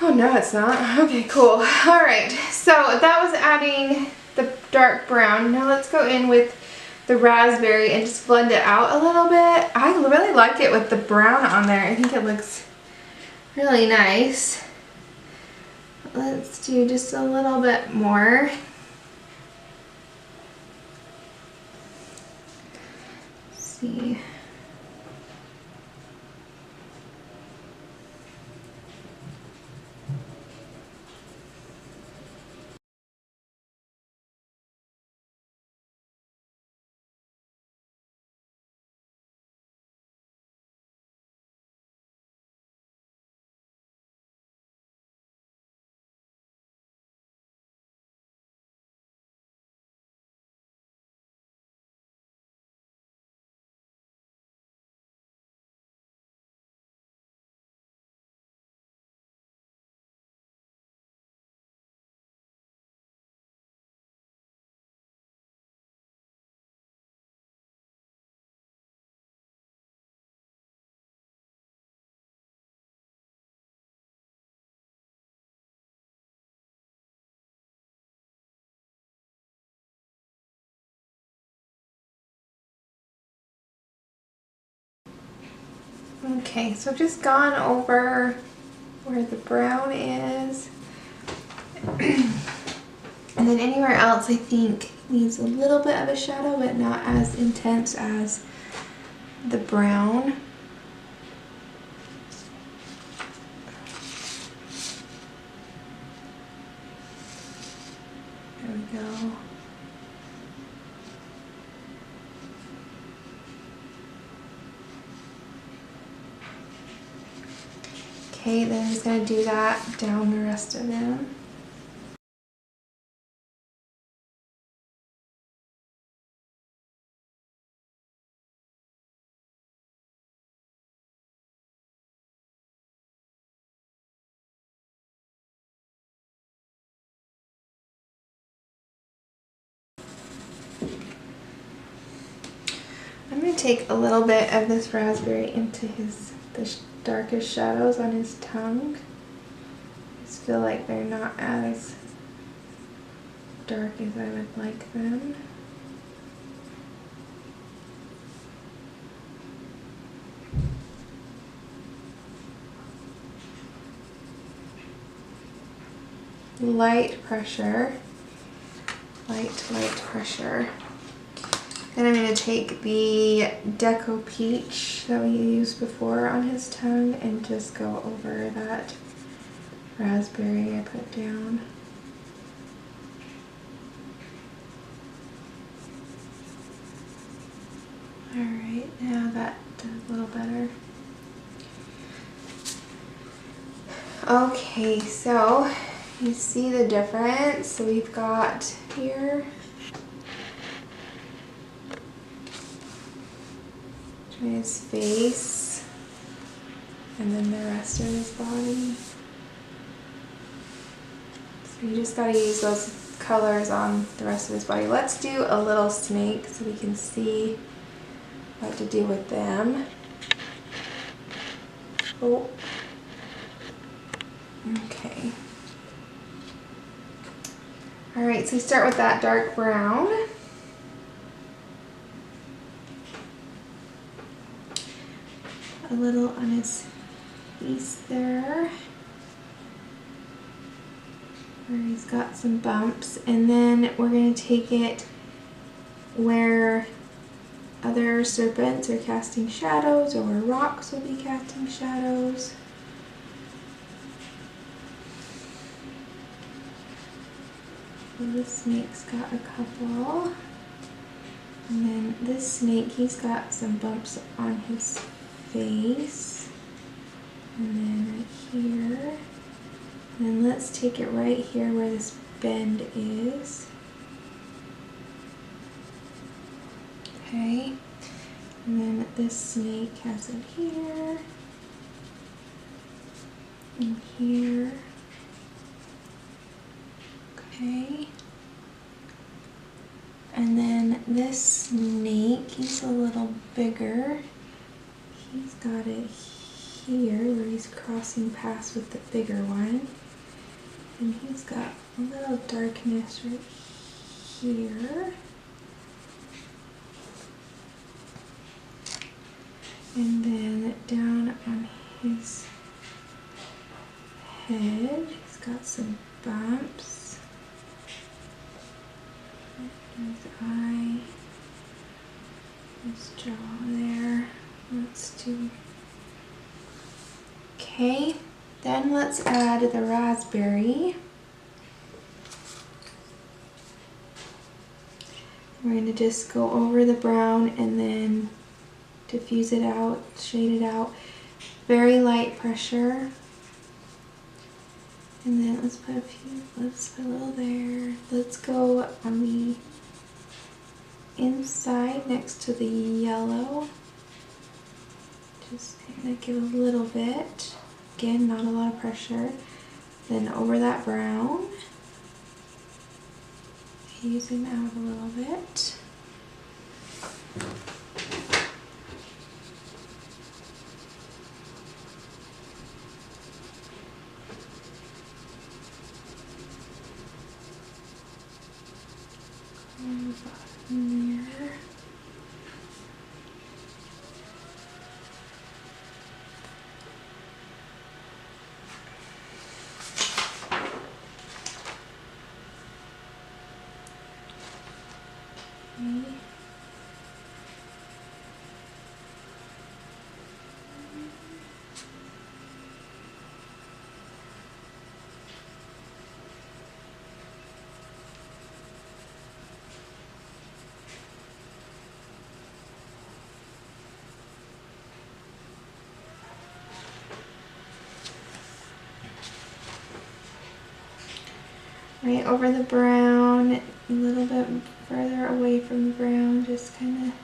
Oh no, it's not. Okay, cool. Alright, so that was adding the dark brown. Now let's go in with the raspberry and just blend it out a little bit. I really like it with the brown on there. I think it looks really nice. Let's do just a little bit more. Let's see. Okay, so I've just gone over where the brown is. And then anywhere else I think needs a little bit of a shadow, but not as intense as the brown. There we go. Okay, then I'm just going to do that down the rest of them. I'm going to take a little bit of this raspberry into the darkest shadows on his tongue. I just feel like they're not as dark as I would like them. Light pressure. Light pressure. Then I'm going to take the Deco Peach that we used before on his tongue and just go over that raspberry I put down. Alright, now that does a little better. Okay, so you see the difference. So we've got here his face and then the rest of his body. So you just gotta use those colors on the rest of his body. Let's do a little snake so we can see what to do with them. Oh. Okay. Alright, so we start with that dark brown. A little on his face there, where he's got some bumps, and then we're going to take it where other serpents are casting shadows or where rocks will be casting shadows. So this snake's got a couple, and then this snake, he's got some bumps on his face, and then right here, And then let's take it right here where this bend is. Okay. And then this snake has it here. And here. Okay. And then this snake, he's a little bigger. He's got it here where he's crossing paths with the bigger one. And he's got a little darkness right here. And then down on his head, he's got some bumps. His eye, his jaw there. Let's do. Okay, then let's add the raspberry. We're going to just go over the brown and then diffuse it out, shade it out. Very light pressure. And then let's put a little there. Let's go on the inside next to the yellow. Just kind of give a little bit. Again, not a lot of pressure. Then over that brown. Fuse him out a little bit. On the bottom there. Okay. Right over the brown, a little bit further away from the brown, just kind of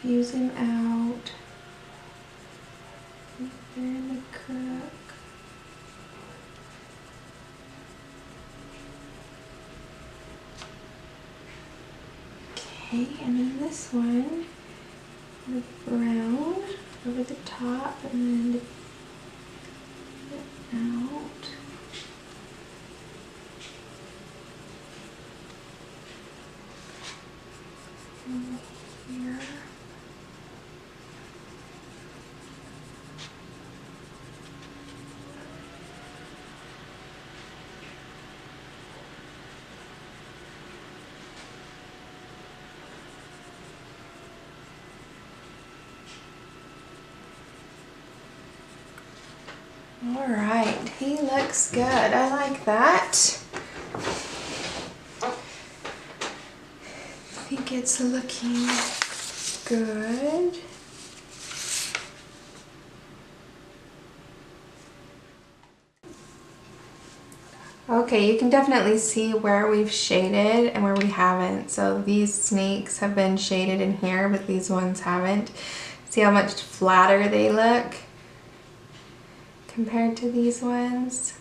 fuse him out. Right there in the crook. Okay, and then this one, the brown over the top, and then out. Here. All right, he looks good. I like that. I think it's looking good. Okay, you can definitely see where we've shaded and where we haven't. So these snakes have been shaded in here, but these ones haven't. See how much flatter they look compared to these ones?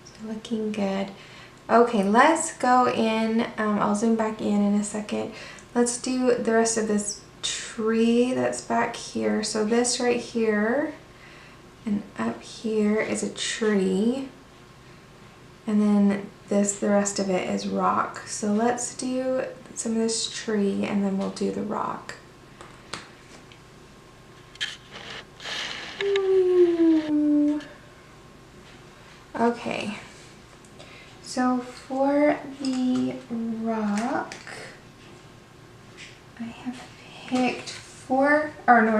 So looking good. Okay, let's go in. I'll zoom back in a second. Let's do the rest of this tree that's back here. So this right here and up here is a tree. And then the rest of it is rock. So let's do some of this tree and then we'll do the rock. Ooh. Okay. So for the rock, I have picked we're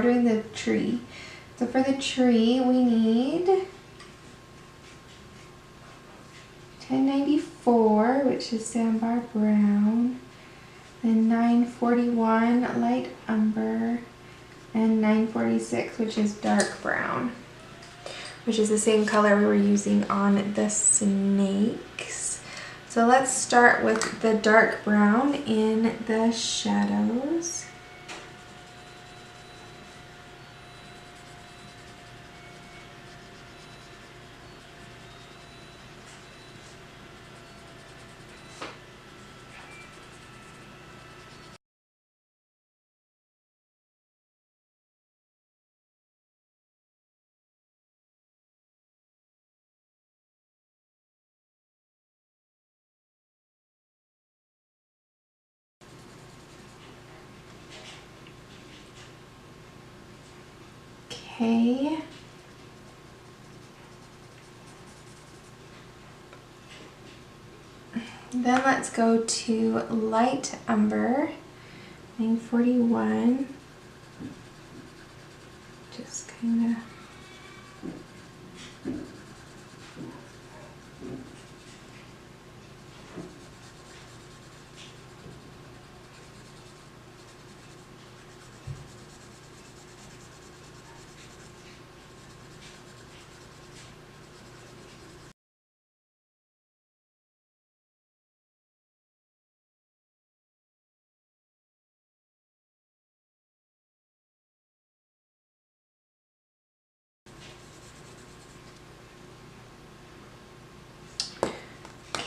doing the tree. So for the tree, we need 1094, which is sandbar brown, then 941 light umber, and 946, which is dark brown, which is the same color we were using on the snakes. So let's start with the dark brown in the shadows. Okay. Then let's go to light umber, 941. Just kind of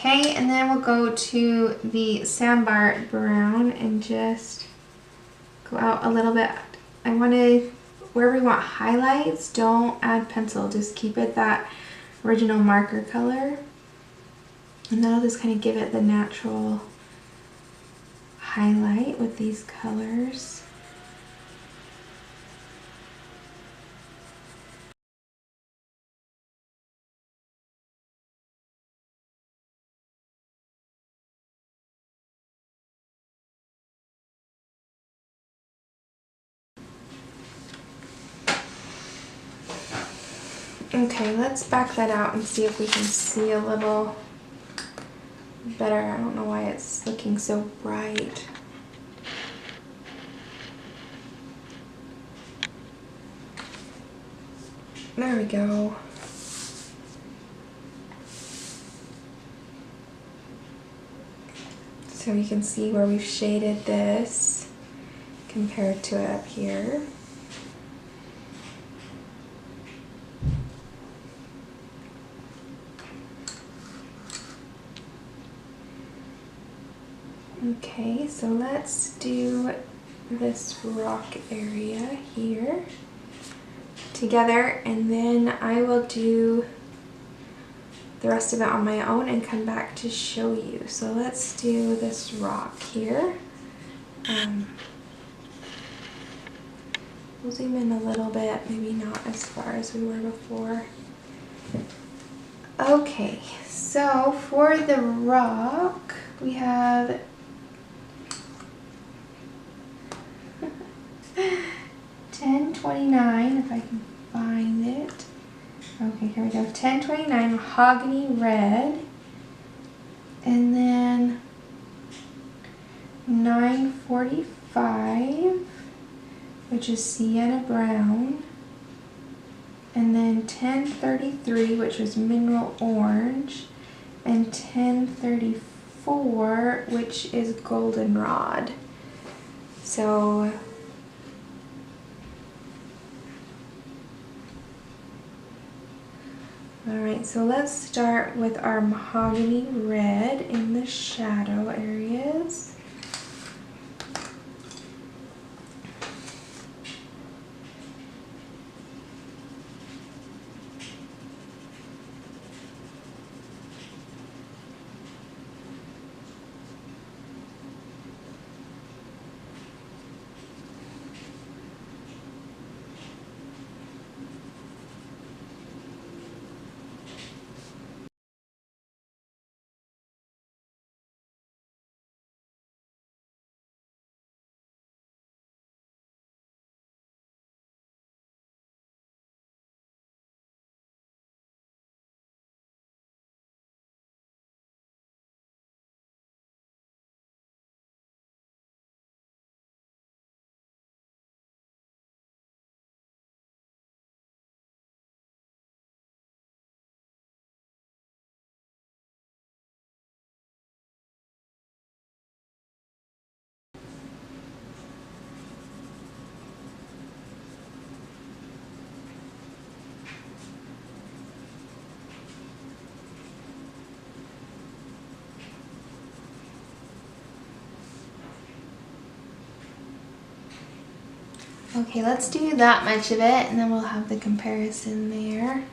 okay, and then we'll go to the sandbar brown and just go out a little bit. I want to, where we want highlights, don't add pencil, just keep it that original marker color. And that'll just kind of give it the natural highlight with these colors. Okay, let's back that out and see if we can see a little better. I don't know why it's looking so bright. There we go. So you can see where we've shaded this compared to it up here. Okay, so let's do this rock area here together, and then I will do the rest of it on my own and come back to show you. So let's do this rock here. We'll zoom in a little bit, maybe not as far as we were before. Okay, so for the rock, we have 1029, if I can find it. Okay, here we go. 1029 mahogany red, and then 945, which is sienna brown, and then 1033, which was mineral orange, and 1034, which is goldenrod. So alright, so let's start with our mahogany red in the shadow areas. Okay, let's do that much of it and then we'll have the comparison there.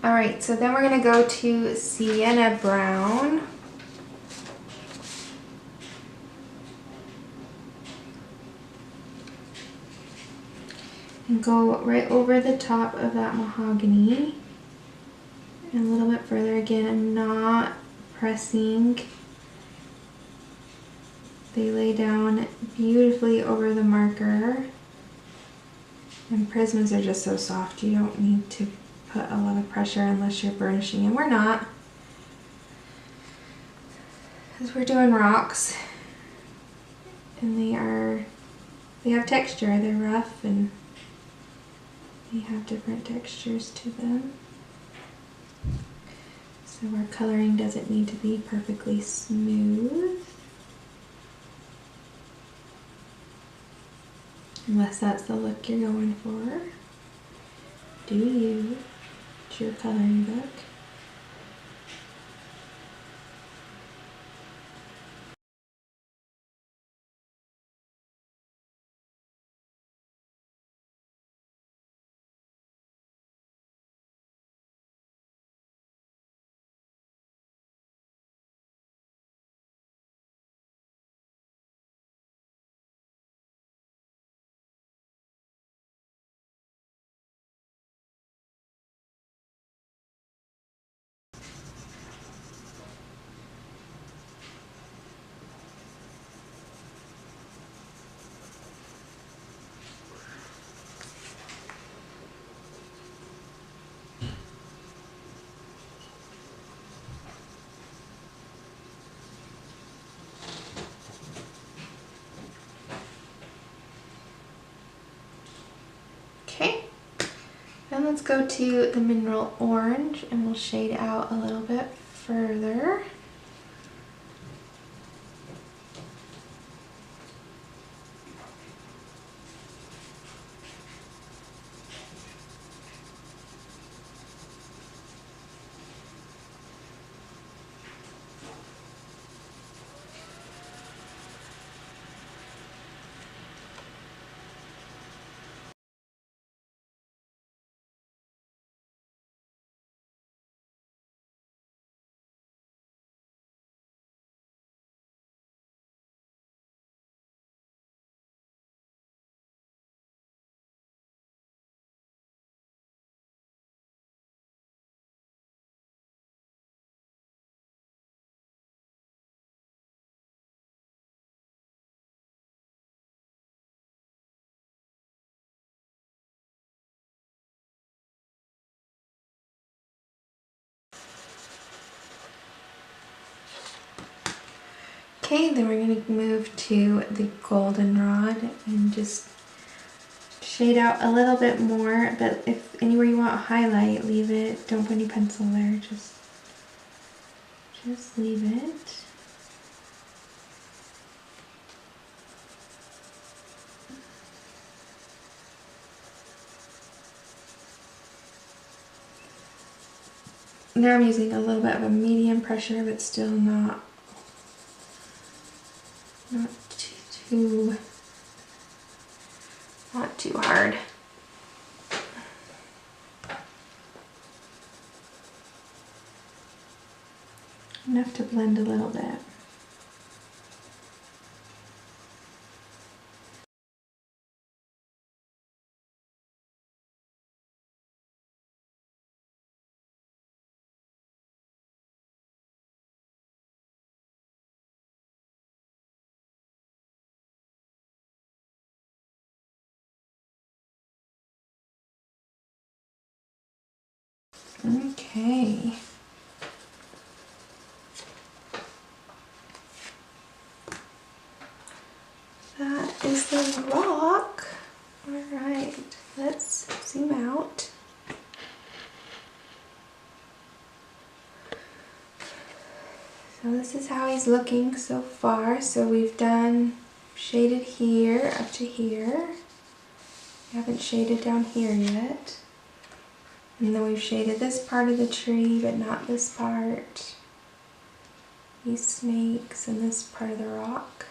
Alright, so then we're going to go to Sienna Brown. And go right over the top of that mahogany. And a little bit further. Again, I'm not pressing. They lay down beautifully over the marker. And Prismas are just so soft, you don't need to put a lot of pressure unless you're burnishing, and we're not. Because we're doing rocks. And they have texture, they're rough and they have different textures to them. So our coloring doesn't need to be perfectly smooth. Unless that's the look you're going for. Do you? It's your coloring book. Okay, then let's go to the mineral orange and we'll shade out a little bit further. Okay, then we're going to move to the goldenrod and just shade out a little bit more, but if anywhere you want a highlight, leave it. Don't put any pencil there, just leave it. Now I'm using a little bit of a medium pressure, but still not too hard. Enough to blend a little bit. Okay. That is the rock. Alright, let's zoom out. So this is how he's looking so far. So we've done shaded here up to here. We haven't shaded down here yet. And then we've shaded this part of the tree, but not this part. These snakes and this part of the rock.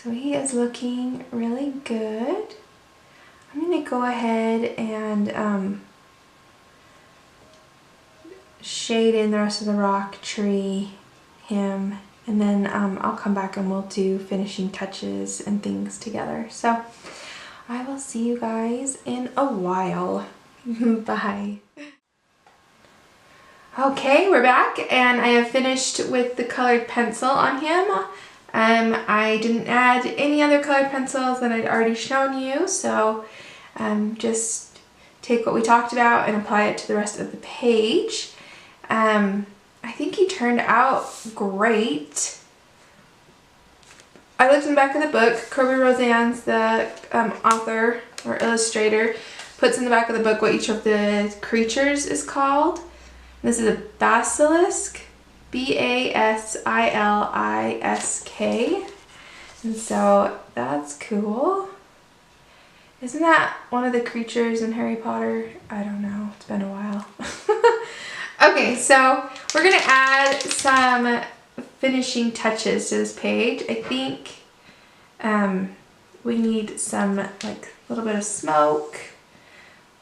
So he is looking really good. I'm going to go ahead and shade in the rest of the rock, tree, him, and then I'll come back and we'll do finishing touches and things together. So I will see you guys in a while. Bye. Okay, we're back and I have finished with the colored pencil on him. I didn't add any other colored pencils that I'd already shown you, so just take what we talked about and apply it to the rest of the page. I think he turned out great. I looked in the back of the book. Kirby Roseanne's the author or illustrator, puts in the back of the book what each of the creatures is called. This is a basilisk, B-A-S-I-L-I-S-K, and so that's cool. Isn't that one of the creatures in Harry Potter? I don't know, it's been a while. Okay, so we're gonna add some finishing touches to this page. I think we need some, like, a little bit of smoke,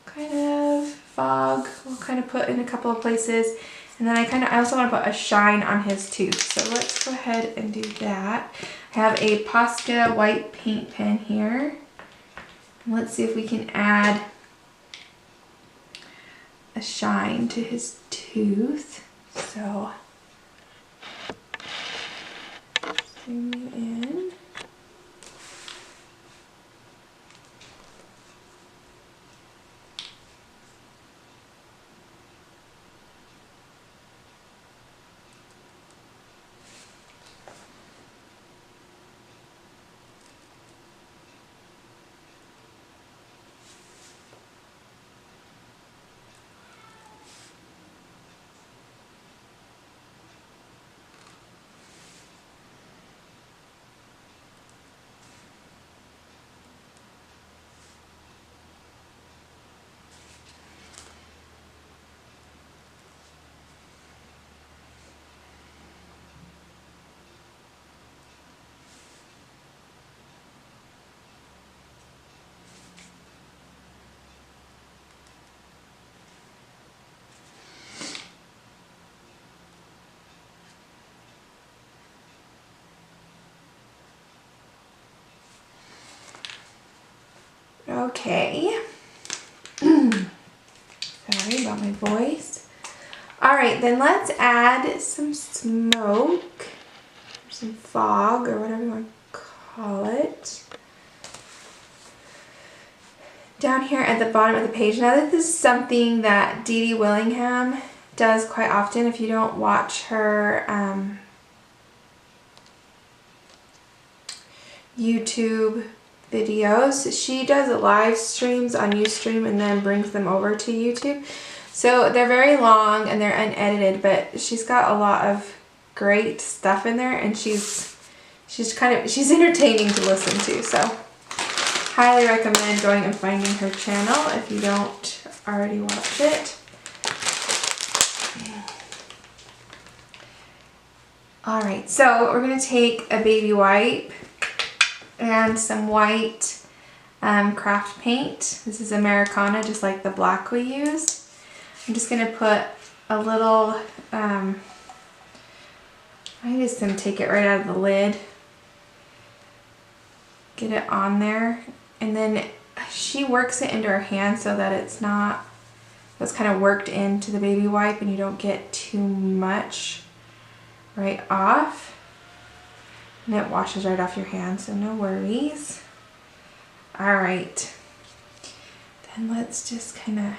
kind of fog. We'll kind of put in a couple of places, and then I also want to put a shine on his tooth. So let's go ahead and do that. I have a Posca white paint pen here. Let's see if we can add a shine to his tooth. So zoom you in. Okay. Sorry about my voice. Alright, then let's add some smoke, or some fog, or whatever you want to call it, down here at the bottom of the page. Now this is something that Dee Dee Willingham does quite often. If you don't watch her YouTube videos, she does live streams on Ustream and then brings them over to YouTube. So they're very long and they're unedited, but she's got a lot of great stuff in there, and she's entertaining to listen to. So highly recommend going and finding her channel if you don't already watch it. Alright, so we're going to take a baby wipe and some white craft paint. This is Americana, just like the black we used. I'm just going to put a little, I just going to take it right out of the lid, get it on there, and then she works it into her hand so that it's kind of worked into the baby wipe and you don't get too much right off. And it washes right off your hand, so no worries. Alright, then let's just kind of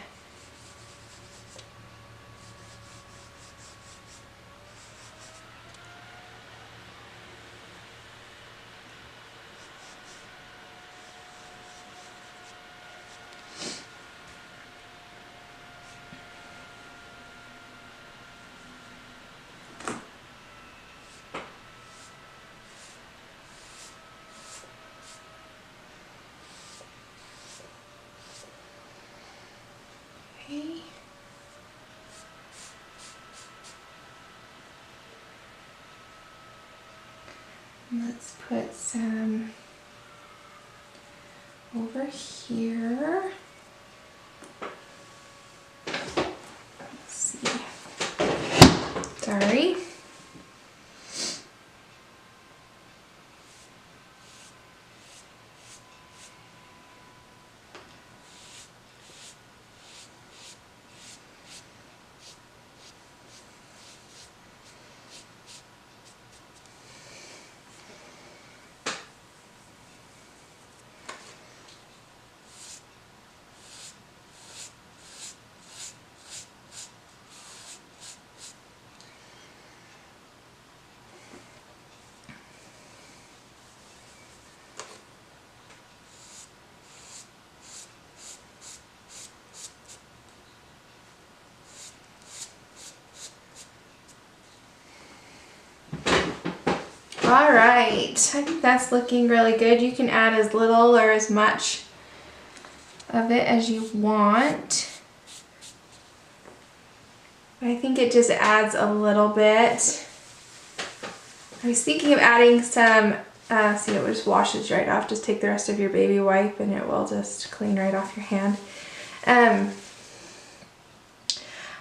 Let's put some over here. Let's see. Sorry. All right, I think that's looking really good. You can add as little or as much of it as you want. But I think it just adds a little bit. I was thinking of adding some, see, it just washes right off. Just take the rest of your baby wipe and it will just clean right off your hand. I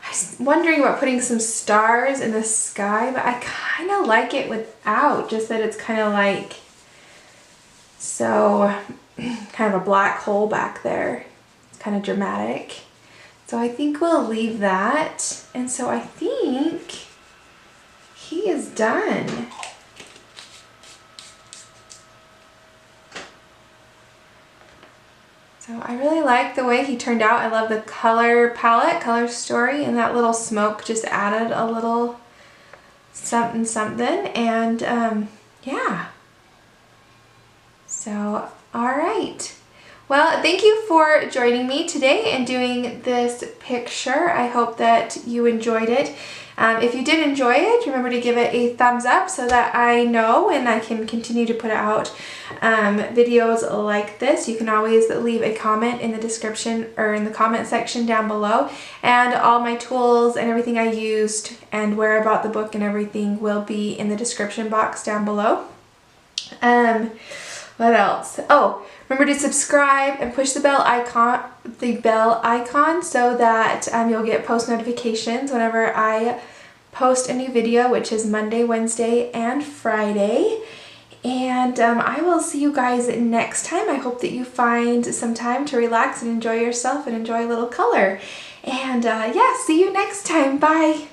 was wondering about putting some stars in the sky, but I kind of like it without, just that it's kind of like, so, kind of a black hole back there. It's kind of dramatic. So I think we'll leave that. And so I think he is done. So I really like the way he turned out. I love the color palette, color story, and that little smoke just added a little something something. And yeah. So, all right. Well, thank you for joining me today and doing this picture. I hope that you enjoyed it. If you did enjoy it, remember to give it a thumbs up so that I know and I can continue to put out videos like this. You can always leave a comment in the description or in the comment section down below, and all my tools and everything I used and where I bought the book and everything will be in the description box down below. What else? Oh, remember to subscribe and push the bell icon so that you'll get post notifications whenever I post a new video, which is Monday, Wednesday, and Friday. And I will see you guys next time. I hope that you find some time to relax and enjoy yourself and enjoy a little color. And yeah, see you next time. Bye.